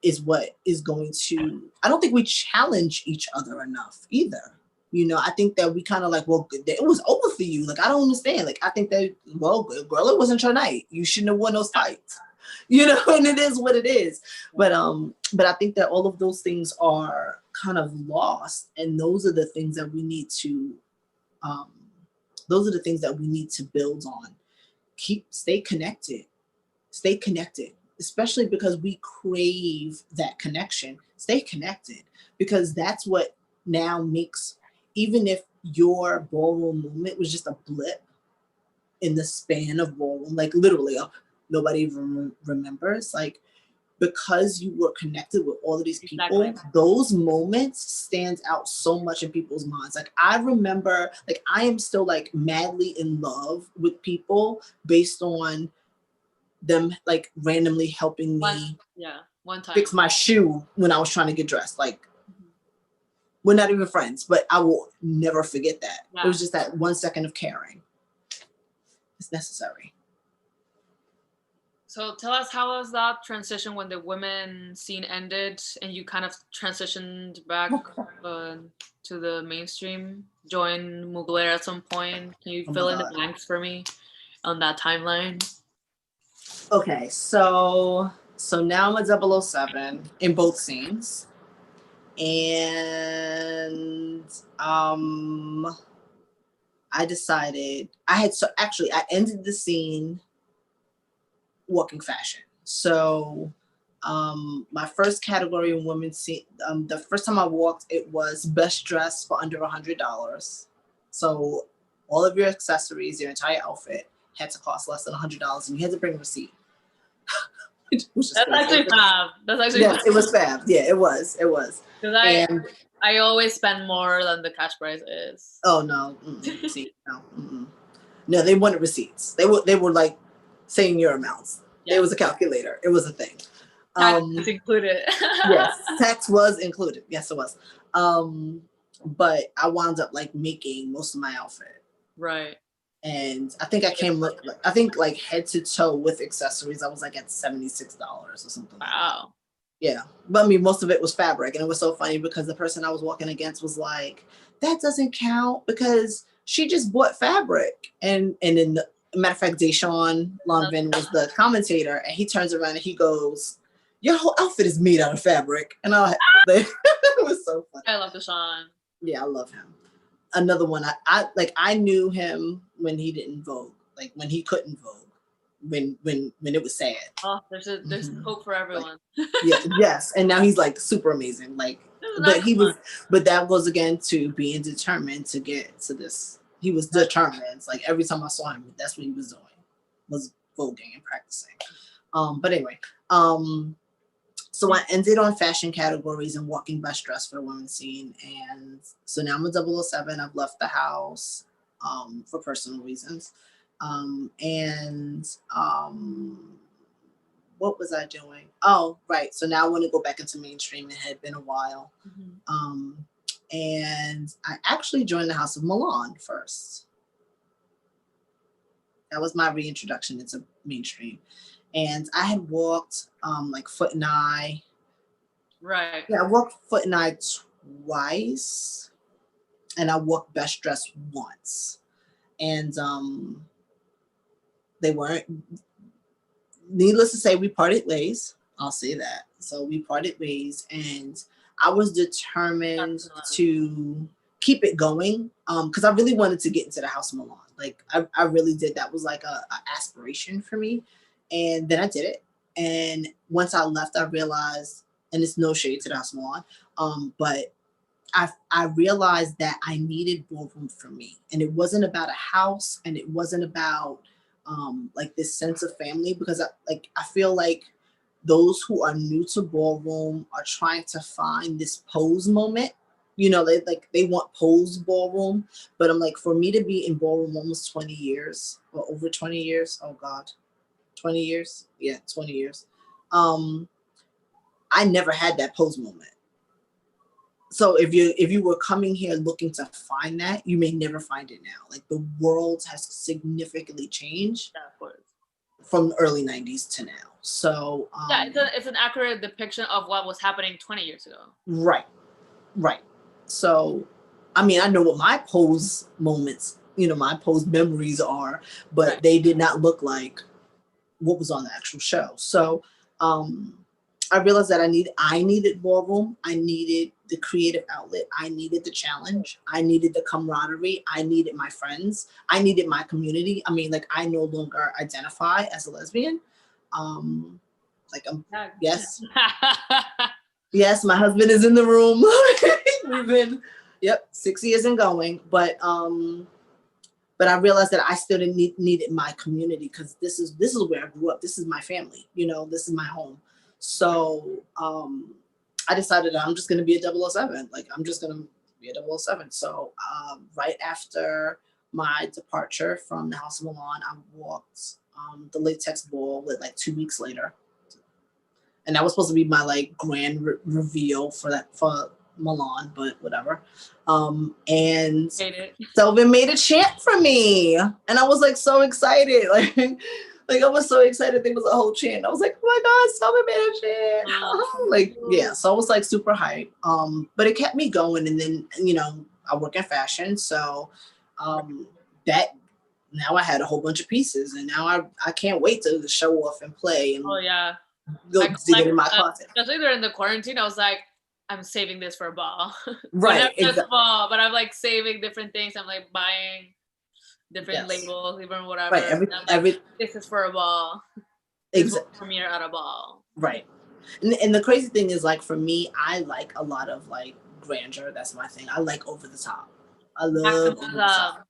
is what is going to, I don't think we challenge each other enough either. I think that we kind of like, well, it was over for you. Like, I don't understand. Like, I think that, well, girl, it wasn't your night. You shouldn't have worn those tights. And it is what it is. But I think that all of those things are kind of lost. And those are the things that we need to, build on. Stay connected, especially because we crave that connection. Stay connected, because that's what now makes, even if your ballroom movement was just a blip in the span of ballroom, like literally nobody even remembers, like, because you were connected with all of these people, exactly. Those moments stand out so much in people's minds. Like, I remember, like, I am still like madly in love with people based on them like randomly helping me one time fix my shoe when I was trying to get dressed. Like, we're not even friends, but I will never forget that. Yeah. It was just that 1 second of caring. It's necessary. So tell us, how was that transition when the women scene ended and you kind of transitioned back to the mainstream, joined Mugler at some point? Can you fill in the blanks for me on that timeline? Okay, so now I'm a 007 in both scenes. And I decided, I ended the scene walking fashion. So my first category in women's scene, the first time I walked, it was best dress for under $100. So all of your accessories, your entire outfit had to cost less than $100, and you had to bring a receipt. That's actually fab. Yes, it was fab. Yeah, it was. Because I always spend more than the cash price is. Oh no, see, no. No, they wanted receipts. They were like saying your amounts. Yeah. It was a calculator. It was a thing. Tax was included. Yes, tax was included. Yes, it was. But I wound up like making most of my outfit. Right. And I think I think like head to toe with accessories, I was like at $76 or something. Wow. Yeah, but I mean, most of it was fabric, and it was so funny because the person I was walking against was like, "That doesn't count because she just bought fabric," and then matter of fact, Deshaun Longvin was the commentator, and he turns around and he goes, "Your whole outfit is made out of fabric," and it was so funny. I love Deshaun. Yeah, I love him. Another one, I knew him when he didn't Vogue, like when he couldn't Vogue. When it was sad. Oh, there's hope for everyone. Like, yes, and now he's like super amazing. Like, but that goes again to being determined to get to this. He was determined. It's like every time I saw him, that's what he was doing, was voguing and practicing. But anyway, so I ended on fashion categories and walking best dressed for the women's scene, and so now I'm a 007. I've left the house for personal reasons. What was I doing? Oh, right. So now I want to go back into mainstream. It had been a while. And I actually joined the House of Moulin first. That was my reintroduction into mainstream. And I had walked like Foot and Eye. Right. Yeah, I walked Foot and Eye twice. And I walked Best Dressed once. And they weren't, needless to say, we parted ways. I'll say that. So we parted ways, and I was determined to keep it going because I really wanted to get into the House of Moulin. Like I really did. That was like a aspiration for me. And then I did it. And once I left, I realized, and it's no shade to the House of Moulin, but I realized that I needed ballroom for me. And it wasn't about a house, and it wasn't about like this sense of family, because I feel like those who are new to ballroom are trying to find this pose moment. You know, they want pose ballroom, but I'm like, for me to be in ballroom almost 20 years or over 20 years, oh God, 20 years. Yeah, 20 years. I never had that pose moment. So if you were coming here looking to find that, you may never find it now. Like the world has significantly changed from the early 90s to now. So it's an accurate depiction of what was happening 20 years ago. Right. So, I mean, I know what my pose moments, my pose memories are, but they did not look like what was on the actual show. So, I realized that I needed ballroom. I needed the creative outlet. I needed the challenge. I needed the camaraderie. I needed my friends. I needed my community. I mean, like, I no longer identify as a lesbian. Yes. Yes, my husband is in the room. We've been, 6 years and going. But I realized that I still needed my community, because this is where I grew up. This is my family. This is my home. So I decided that I'm just going to be a 007. Like, I'm just going to be a 007. So right after my departure from the House of Moulin, I walked the latex ball like 2 weeks later. And that was supposed to be my like grand reveal for Milan, but whatever. And Selvin made a chant for me, and I was like so excited. Like I was so excited. There was a whole chant. I was like, oh my God, Selvin made a chant. So I was like super hyped. But it kept me going. And then I work in fashion, so that now I had a whole bunch of pieces, and now I can't wait to show off and play. And go dig it in my closet. Especially during the quarantine, I was like, I'm saving this for a ball. Right. Exactly. Ball, but I'm like saving different things. I'm like buying different labels, even whatever. Right. This is for a ball. Exactly. Premiere at a ball. Right. And the crazy thing is, like, for me, I like a lot of like grandeur. That's my thing. I like over the top. I love over the top.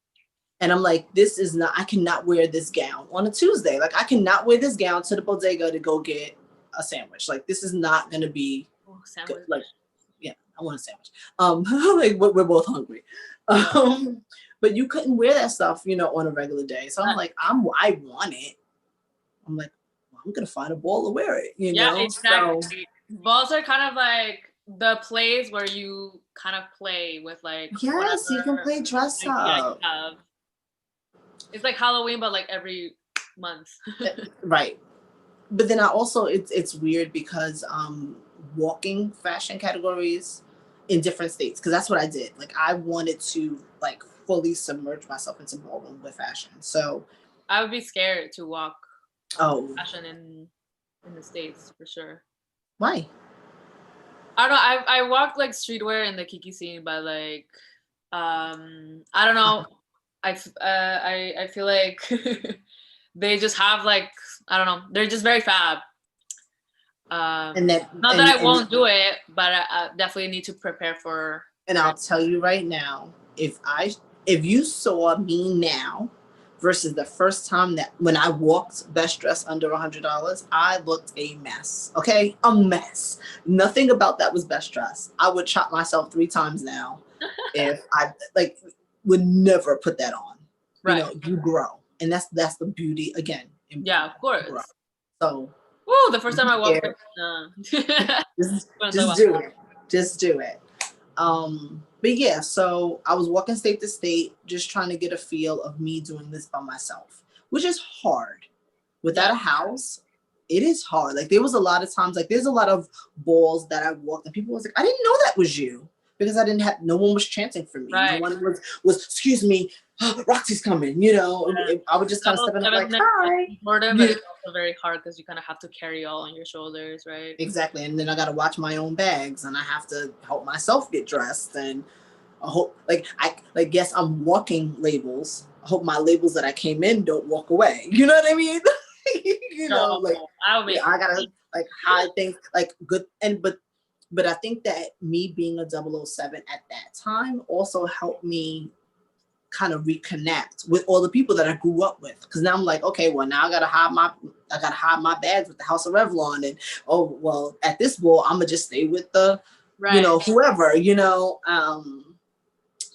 And I'm like, I cannot wear this gown on a Tuesday. Like, I cannot wear this gown to the bodega to go get a sandwich. Like, this is not going to be good. Like, I want a sandwich. Like, we're both hungry. But you couldn't wear that stuff, on a regular day. So I'm like, I want it. I'm like, well, I'm going to find a ball to wear it, know? Exactly. So, balls are kind of like the place where you kind of play with like. Yes, you can play dress up. It's like Halloween, but like every month. Right. But then I also, it's weird because walking fashion categories in different states, because that's what I did. Like, I wanted to like fully submerge myself into ballroom with fashion. So I would be scared to walk fashion in the States for sure. Why? I don't know. I walked like streetwear in the Kiki scene, but like, I don't know. I feel like they just have like, I don't know. They're just very fab. Not that I won't do it, but I definitely need to prepare for. And I'll tell you right now, if you saw me now versus the first time that when I walked best dressed under $100, I looked a mess. Okay, a mess. Nothing about that was best dressed. I would chop myself 3 times now if I would never put that on. Right. You know, you grow, and that's the beauty again. Yeah, of course. Grow. So. Woo! The first time I walked. Just do it. But yeah, so I was walking state to state, just trying to get a feel of me doing this by myself, which is hard. Without a house, it is hard. Like there was a lot of times, like there's a lot of balls that I walked and people was like, I didn't know that was you, because I didn't have, no one was chanting for me. Right. No one was, excuse me, Roxy's coming, you know. I would just kind of step in like, hi. But it's also very hard because you kind of have to carry all on your shoulders, right? Exactly. And then I got to watch my own bags, and I have to help myself get dressed, and I hope, guess I'm walking labels. I hope my labels that I came in don't walk away. You know what I mean? You know, I gotta hide things good, but I think that me being a 007 at that time also helped me kind of reconnect with all the people that I grew up with, because now I'm like, okay, well now I gotta hide my bags with the House of Revlon, and at this ball I'm gonna just stay with the you know, whoever, you know,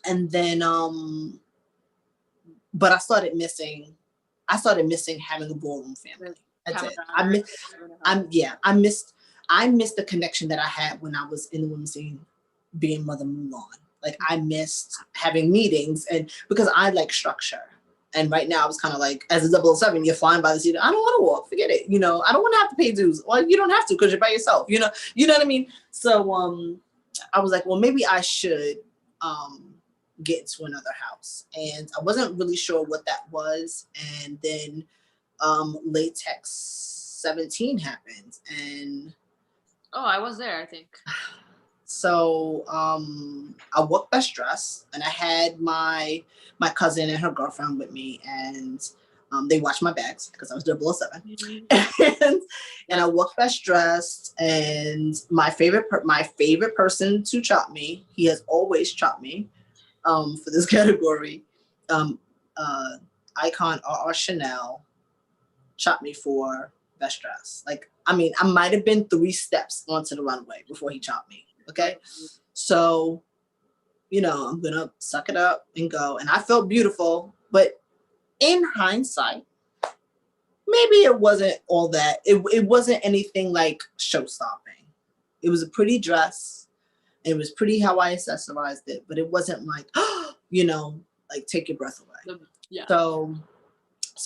and then but I started missing having a ballroom family. That's it. I missed the connection that I had when I was in the women's scene, being Mother Moulin. Like I missed having meetings, and because I like structure. And right now I was kind of like, as a 007, you're flying by the seat. I don't want to walk, forget it. You know, I don't want to have to pay dues. Well, you don't have to because you're by yourself, you know what I mean? So I was like, well, maybe I should get into another house. And I wasn't really sure what that was. And then Latex 17 happened, and I was there, I think. So I walked best dressed, and I had my cousin and her girlfriend with me, and they watched my bags because I was 007. Mm-hmm. and I walked best dressed, and my favorite person to chop me, he has always chopped me for this category, Icon R.R. Chanel chopped me for best dress. Like, I mean, I might have been 3 steps onto the runway before he chopped me. Okay. So, you know, I'm going to suck it up and go. And I felt beautiful, but in hindsight, maybe it wasn't all that. It wasn't anything like show stopping. It was a pretty dress. It was pretty how I accessorized it, but it wasn't like, you know, like take your breath away. Yeah. So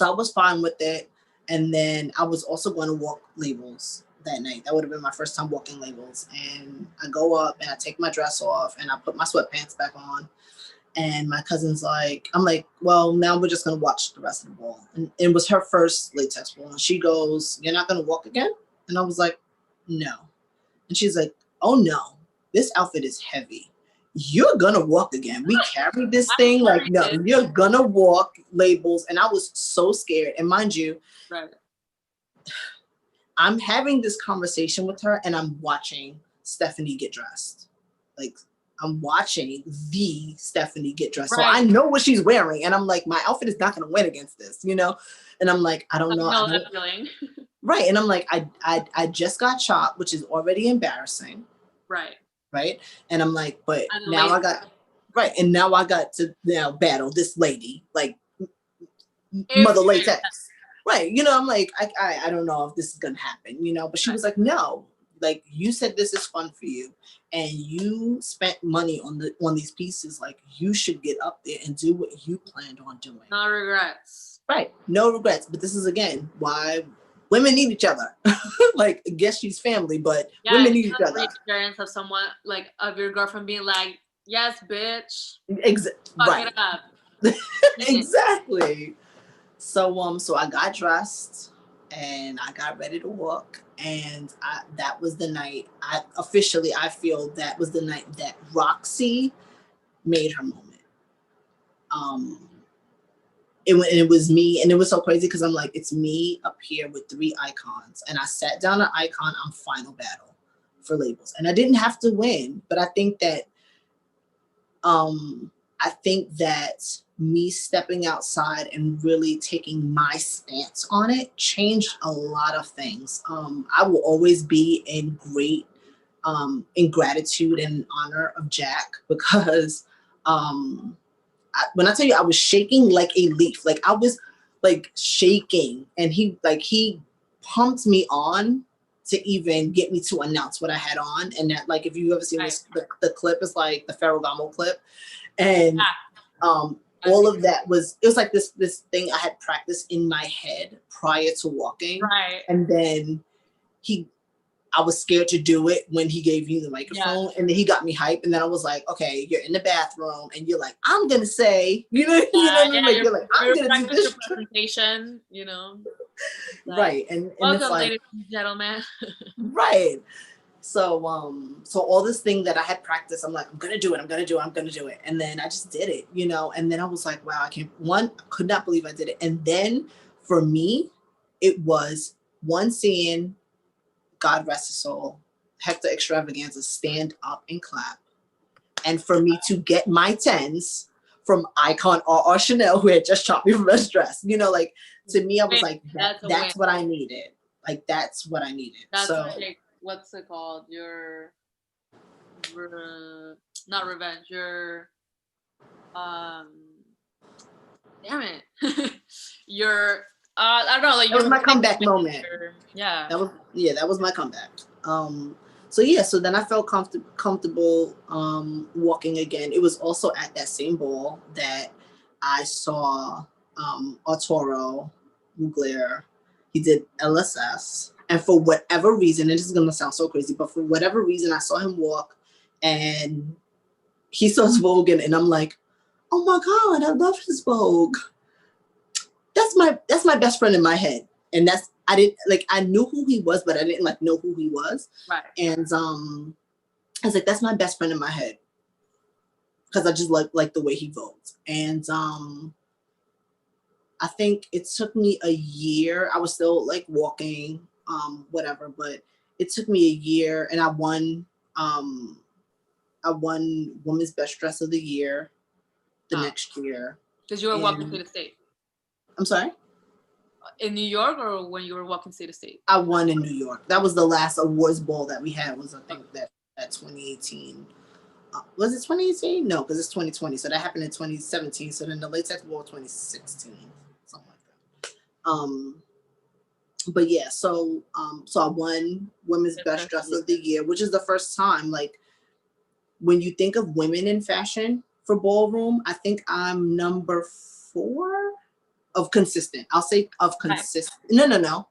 I was fine with it. And then I was also going to walk labels that night. That would have been my first time walking labels. And I go up and I take my dress off and I put my sweatpants back on. And my cousin's like, I'm like, well, now we're just going to watch the rest of the ball. And it was her first latex ball. And she goes, you're not going to walk again? And I was like, no. And she's like, oh no, this outfit is heavy. You're going to walk again. We carried this thing. Like, no, you're going to walk labels. And I was so scared. And mind you, right. I'm having this conversation with her and I'm watching Stephanie get dressed. Like, I'm watching the Stephanie get dressed. Right. So I know what she's wearing. And I'm like, my outfit is not going to win against this, you know? And I'm like, I don't know. That feeling. Right. And I'm like, I just got chopped, which is already embarrassing. Right. Right. And I'm like, but now I got to now battle this lady, like Mother Latex. Right. You know, I'm like, I don't know if this is going to happen, you know, but she was like, no, like you said, this is fun for you and you spent money on these pieces. Like you should get up there and do what you planned on doing. No regrets. Right. No regrets. But this is, again, why women need each other. Like, I guess she's family, but women need each other. Experience of someone, like, of your girlfriend being like, yes, bitch. Right. Fuck it up. Exactly. So I got dressed and I got ready to walk, and that was the night. I feel that was the night that Roxy made her moment. It was me, and it was so crazy because I'm like, it's me up here with 3 icons, and I sat down an icon on final battle for labels, and I didn't have to win, but I think that me stepping outside and really taking my stance on it changed a lot of things. I will always be in gratitude and honor of Jack, because when I tell you I was shaking like a leaf, like I was like shaking, and he pumped me on to even get me to announce what I had on. And that, like, if you ever seen this, the clip is like the Ferragamo clip. And all of that it was like this thing I had practiced in my head prior to walking. Right. And then I was scared to do it when he gave you the microphone, and then he got me hyped, and then I was like, okay, you're in the bathroom, and you're like, I'm gonna say, you know what I mean? Like, you're like, I'm gonna do this presentation, you know. Like, right. And welcome, it's like, ladies and gentlemen. Right. So all this thing that I had practiced, I'm like, I'm gonna do it. And then I just did it, you know. And then I was like, wow, I could not believe I did it. And then for me, it was seeing, God rest his soul, Hector Extravaganza, stand up and clap. And for me to get my 10s from Icon or Chanel, who had just chopped me from best dress, you know, like, to me, I was like, that's what I needed. Like, that's what I needed. That's like, what's it called? Your not revenge, your damn it. Your I don't know, like, that was my comeback moment. Yeah. That was my comeback. So then I felt comfortable walking again. It was also at that same ball that I saw Arturo Mugler. He did LSS, and for whatever reason, and this is gonna sound so crazy, but for whatever reason, I saw him walk, and he starts voguing, and I'm like, oh my God, I love his vogue. That's my best friend in my head. And I knew who he was, but I didn't like know who he was. Right. And I was like, that's my best friend in my head, because I just like the way he votes. And I think it took me a year. I was still like walking, whatever, but it took me a year, and I won Women's Best Dress of the Year the next year. Because you were walking through the state. I'm sorry? In New York, or when you were walking state to state? I won in New York. That was the last awards ball that we had, was I think that 2018. Was it 2018? No, because it's 2020. So that happened in 2017. So then the latex ball 2016, something like that. But yeah, so I won Women's Best Dress of the Year, which is the first time, like, when you think of women in fashion for ballroom, I think I'm number 4 of consistent. I'll say of consistent. No.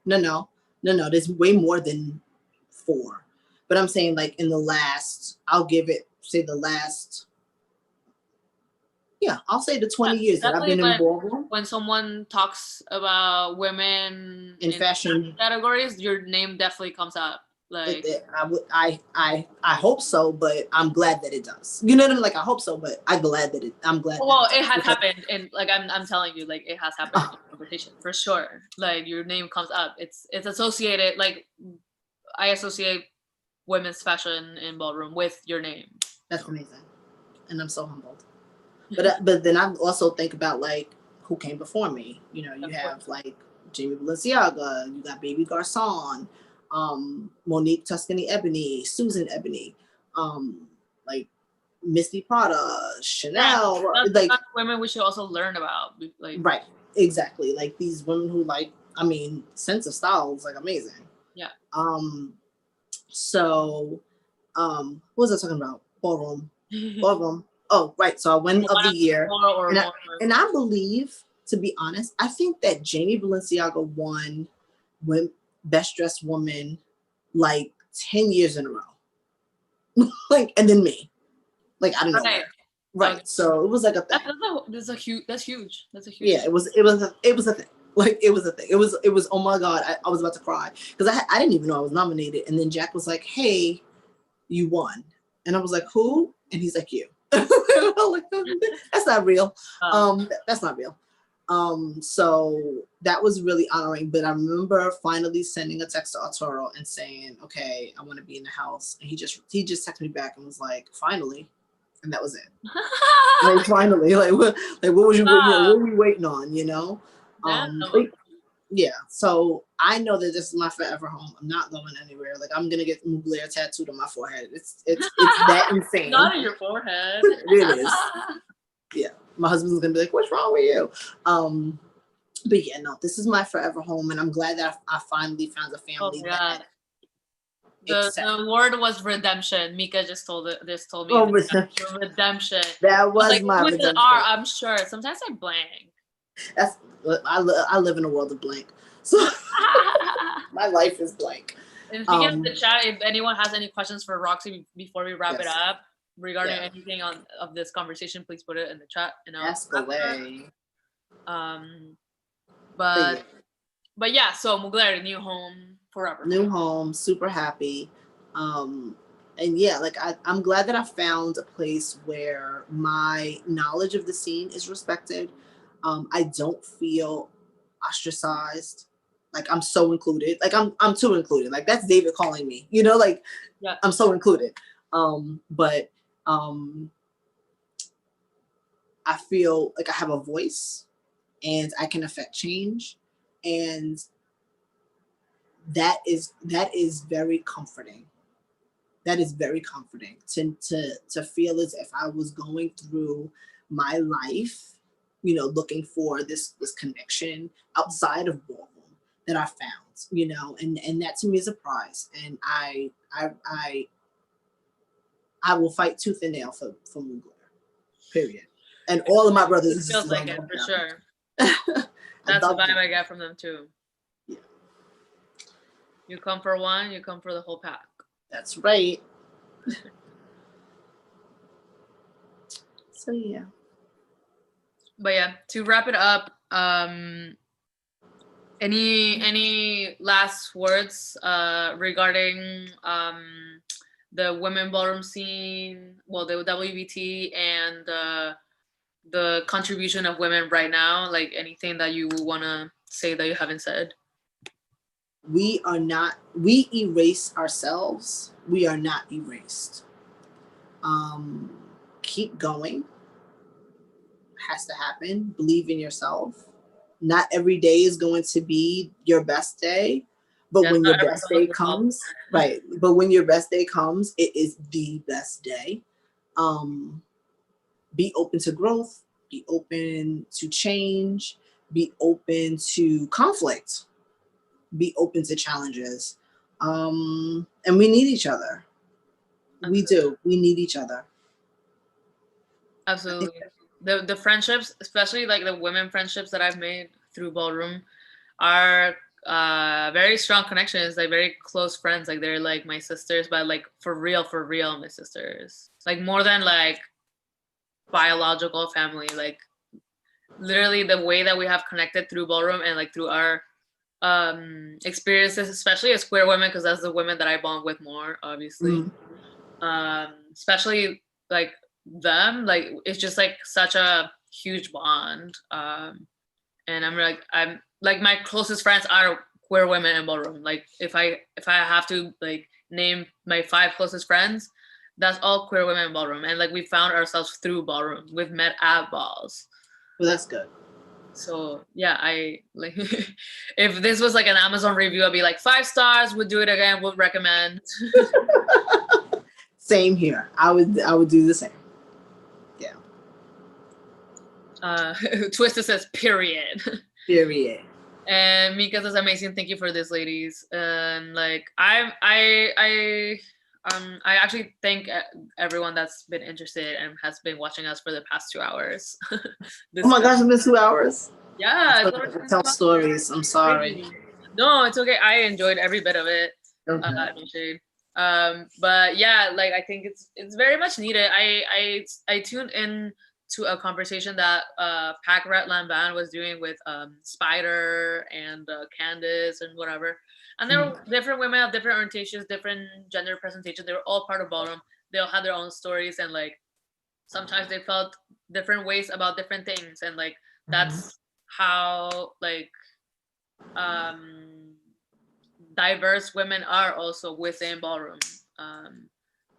There's way more than 4. But I'm saying, like, in the last, I'll say the 20 years that I've been in ballroom. When someone talks about women in fashion categories, your name definitely comes up. Like, I hope so, but I'm glad that it does. You know what I mean? Like, I hope so, but I'm glad that it has happened, and like, I'm telling you, like, it has happened in the conversation for sure. Like, your name comes up. It's associated. Like, I associate women's fashion in ballroom with your name. That's amazing, and I'm so humbled. But then I also think about, like, who came before me. You know, you have like Jamie Balenciaga, you got Baby Garçon, Monique Tuscany Ebony, Susan Ebony, like Misty Prada, Chanel. That's women we should also learn about. Like, right, exactly. Like, these women who, like, I mean, sense of style is like amazing. Yeah. So, what was I talking about? Ballroom. Oh, right. So I win of the year, and I believe, to be honest, I think that Jamie Balenciaga won Best Dressed Woman like 10 years in a row. Like, and then me. Like, I don't know. Right. So it was like a thing. That's huge. Yeah, it was a thing. Like it was a thing. It was, oh my God, I was about to cry. Because I didn't even know I was nominated. And then Jack was like, hey, you won. And I was like, who? And he's like, you. Like, that's not real. That's not real. So that was really honoring. But I remember finally sending a text to Arturo and saying, okay, I want to be in the house. And he just texted me back and was like, finally. And that was it. Like, finally, what was what were we waiting on, you know? Yeah, so I know that this is my forever home. I'm not going anywhere. Like, I'm gonna get Mugler tattooed on my forehead. It's that insane. Not on your forehead. It is. Yeah, my husband's gonna be like, "What's wrong with you?" But yeah, no, this is my forever home, and I'm glad that I finally found a family. Oh, God. The word was redemption. Mika just told me. Oh, redemption. That was like, my redemption. I'm sure. Sometimes I blank. I live in a world of blank. So my life is blank. And speaking of the chat, if anyone has any questions for Roxy before we wrap it up regarding anything of this conversation, please put it in the chat. And ask away. But yeah, so Mugler, new home forever. New home, super happy. And yeah, like I'm glad that I found a place where my knowledge of the scene is respected. I don't feel ostracized. Like I'm so included. Like I'm too included. Like that's David calling me, you know, like I'm so included. But I feel like I have a voice and I can affect change. And that is very comforting. That is very comforting to feel as if I was going through my life, you know, looking for this connection outside of ballroom that I found, you know, and that to me is a prize. And I will fight tooth and nail for Mugler, period. And all of my brothers and sisters. Feels like it for sure. That's the vibe I get from them too. Yeah. You come for one, you come for the whole pack. That's right. So yeah. But yeah, to wrap it up, any last words regarding the women ballroom scene, well, the WBT we and the contribution of women right now, like anything that you want to say that you haven't said? We erase ourselves. We are not erased. Keep going. Has to happen. Believe in yourself. Not every day is going to be your best day, but when your best day comes, right. But when your best day comes, it is the best day. Be open to growth, be open to change, be open to conflict, be open to challenges. And we need each other. Absolutely. We do. We need each other. Absolutely. The friendships, especially like the women friendships that I've made through ballroom, are very strong connections, like very close friends. Like they're like my sisters, but like for real, my sisters. Like more than like biological family. Like literally the way that we have connected through ballroom and like through our experiences, especially as queer women, because that's the women that I bond with more, obviously. Especially like them, like it's just like such a huge bond. And I'm like my closest friends are queer women in ballroom. Like if I have to like name my 5 closest friends, that's all queer women in ballroom. And like we found ourselves through ballroom. We've met at balls. Well, that's good. So yeah, I like if this was like an Amazon review, I'd be like 5 stars, would do it again, would recommend. Same here. I would do the same. Yeah. Twisted says period. Period. And Mika says amazing. Thank you for this, ladies. And like I actually thank everyone that's been interested and has been watching us for the past 2 hours. Oh my gosh, it's been 2 hours. Yeah. Tell stories. I'm sorry. No, it's okay. I enjoyed every bit of it. Okay. But yeah, like I think it's very much needed. I tuned in to a conversation that Pac Rat Lamban was doing with Spider and Candace and whatever. And there were different women of different orientations, different gender presentation. They were all part of ballroom. They all had their own stories, and like sometimes they felt different ways about different things, and like that's how like diverse women are also within ballroom.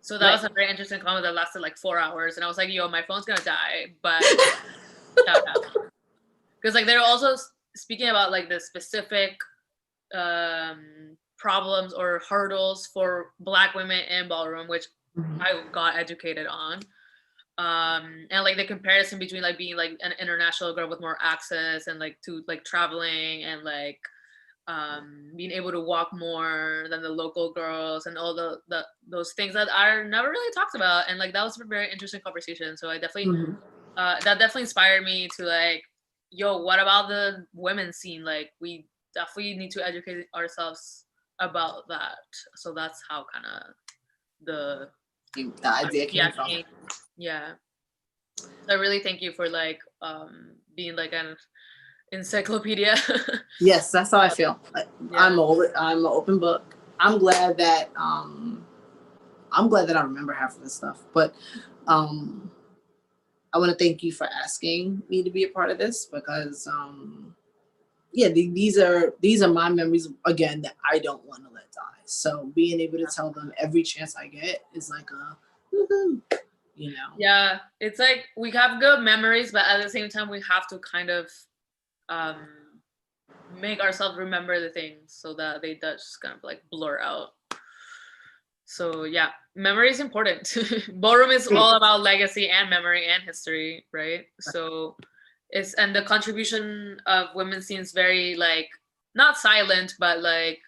So that was a very interesting comment that lasted like 4 hours, and I was like, "Yo, my phone's gonna die," but because like they're also speaking about like the specific problems or hurdles for Black women in ballroom, which I got educated on. And like the comparison between like being like an international girl with more access and like to like traveling and like being able to walk more than the local girls and all the those things that are never really talked about. And like that was a very interesting conversation. So I definitely that definitely inspired me to like, yo, what about the women's scene? Like we definitely need to educate ourselves about that. So that's how kind of the idea came from. Yeah. So I really thank you for like being like an encyclopedia. Yes, that's how I feel. I'm an open book. I'm glad that I remember half of this stuff. But I want to thank you for asking me to be a part of this, because these are my memories again that I don't want to let die. So being able to tell them every chance I get is like a woohoo, you know. Yeah, it's like we have good memories, but at the same time we have to kind of make ourselves remember the things so that they just kind of like blur out. So yeah, memory is important. Ballroom is all about legacy and memory and history, right? So and the contribution of women seems very like not silent, but like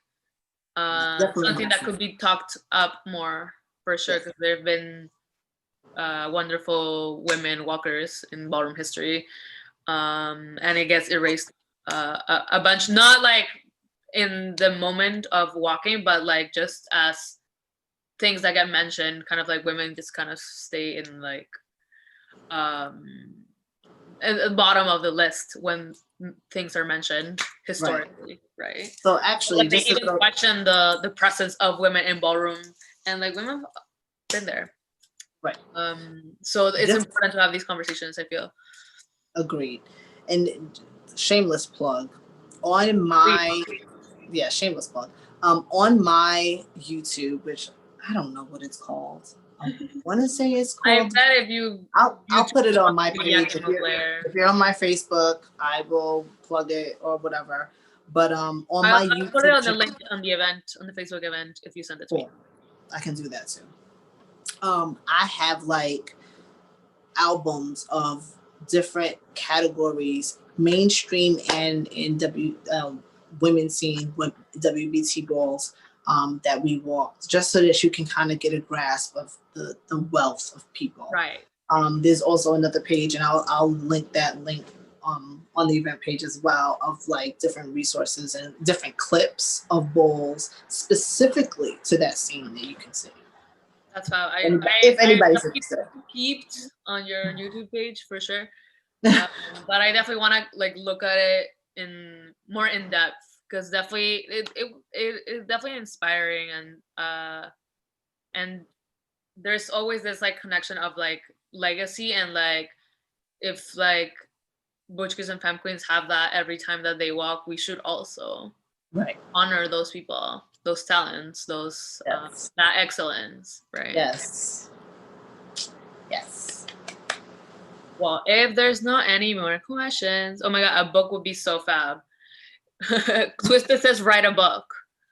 something that could be talked up more for sure, because there have been wonderful women walkers in ballroom history, and it gets erased a bunch, not like in the moment of walking, but like just as things that get mentioned, kind of like women just kind of stay in like at the bottom of the list when things are mentioned historically, right? So actually, like, they even question the presence of women in ballroom, and like women have been there, right? So it's important to have these conversations, I feel. Agreed. And shameless plug on my shameless plug on my YouTube, which I don't know what it's called. I want to say it's called. I bet I'll put it on my page. If you're on my Facebook, I will plug it or whatever. But on my YouTube, I'll put it on the link on the event, on the Facebook event, if you send it to me. I can do that too. I have like albums of different categories, mainstream and in women's scene, WBT balls, that we walked, just so that you can kind of get a grasp of the wealth of people. Right. There's also another page, and I'll link that link on the event page as well, of like different resources and different clips of balls specifically to that scene that you can see. That's how if anybody's interested, peeped on your YouTube page for sure. But I definitely want to like look at it in more in depth, because definitely it's definitely inspiring, and there's always this like connection of like legacy, and like if like butch kids and femme queens have that every time that they walk, we should also honor those people, those talents, those that excellence, right? Yes. Well, if there's not any more questions, oh my god, a book would be so fab. Twisted says write a book.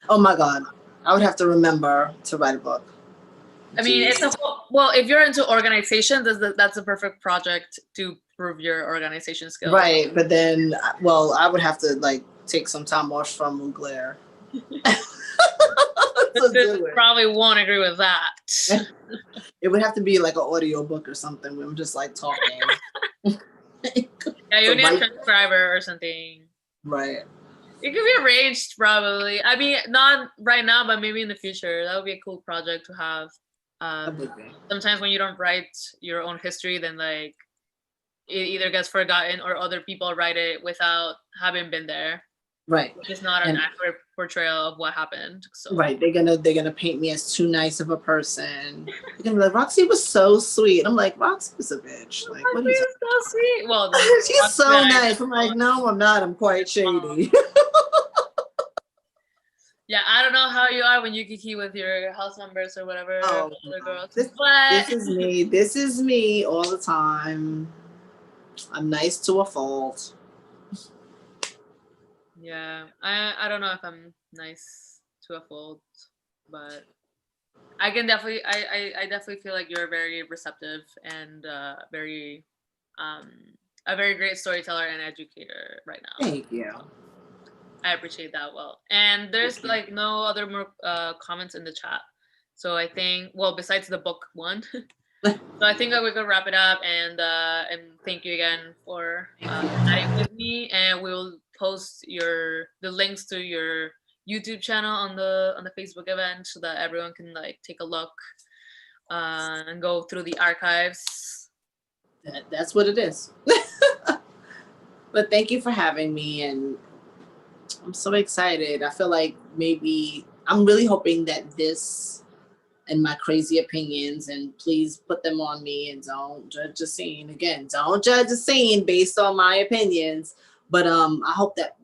Oh my god, I would have to remember to write a book. I mean, it's a whole, well, if you're into organizations, that's a perfect project to prove your organization skills. Right, but then, well, I would have to like take some time off from Mugler. Probably won't agree with that. It would have to be like an audio book or something where I'm just like talking. Yeah, you need a transcriber or something. Right. It could be arranged probably. I mean, not right now, but maybe in the future. That would be a cool project to have. Sometimes when you don't write your own history, then like it either gets forgotten or other people write it without having been there. Right. Which is not an accurate portrayal of what happened. So. Right. They're gonna paint me as too nice of a person. They're gonna be like, Roxy was so sweet. I'm like, Roxy was a bitch. Like, what are you so sweet. Well, she's so nice. I'm like, no, I'm not. I'm quite shady. Yeah, I don't know how you are when you kiki with your house members or whatever. Oh, other girls. This is me. This is me all the time. I'm nice to a fault. Yeah, I don't know if I'm nice to a fault, but I can definitely I definitely feel like you're very receptive and very a very great storyteller and educator right now. Thank you. I appreciate that. Well, and there's like no other more comments in the chat, so I think, well, besides the book one. So I think that we could wrap it up, and thank you again for chatting with me, and we'll post the links to your YouTube channel on the Facebook event so that everyone can like take a look and go through the archives. That's what it is. But thank you for having me, and I'm so excited. I feel like maybe I'm really hoping that this and my crazy opinions, and please put them on me and don't judge a scene. Again, don't judge a scene based on my opinions. But I hope that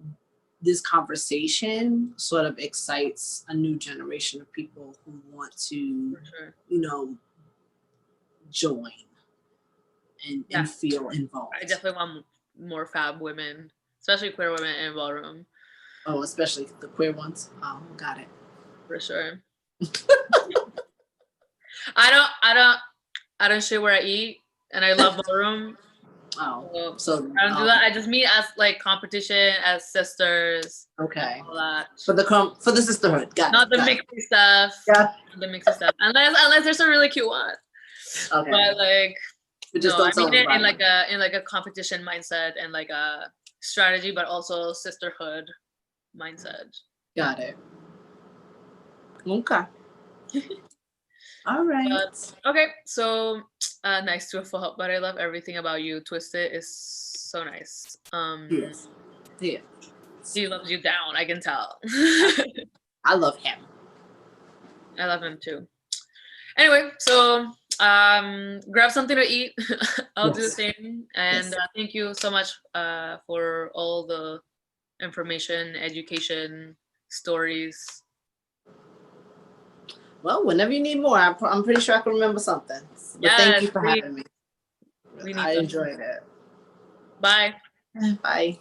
this conversation sort of excites a new generation of people who want to, join and feel involved. I definitely want more fab women, especially queer women in ballroom. Oh, especially the queer ones. Oh, got it. For sure. I don't shit where I eat, and I love ballroom. Oh, so I don't do that. I just meet as like competition, as sisters. Okay. All that. For the sisterhood. Not the mixy stuff. Yeah. The mixy stuff. Unless there's a really cute one. Okay. But like, no, I mean it in like a competition mindset and like a strategy, but also sisterhood mindset. Got it. Okay. All right. Okay, so nice to a fault, but I love everything about you. Twisted is so nice. Yes. Yeah. He loves you down, I can tell. I love him. I love him too. Anyway, so grab something to eat. I'll do the same. And thank you so much for all the information, education, stories. Well, whenever you need more, I'm pretty sure I can remember something. But thank you for having me. I enjoyed it. Bye. Bye.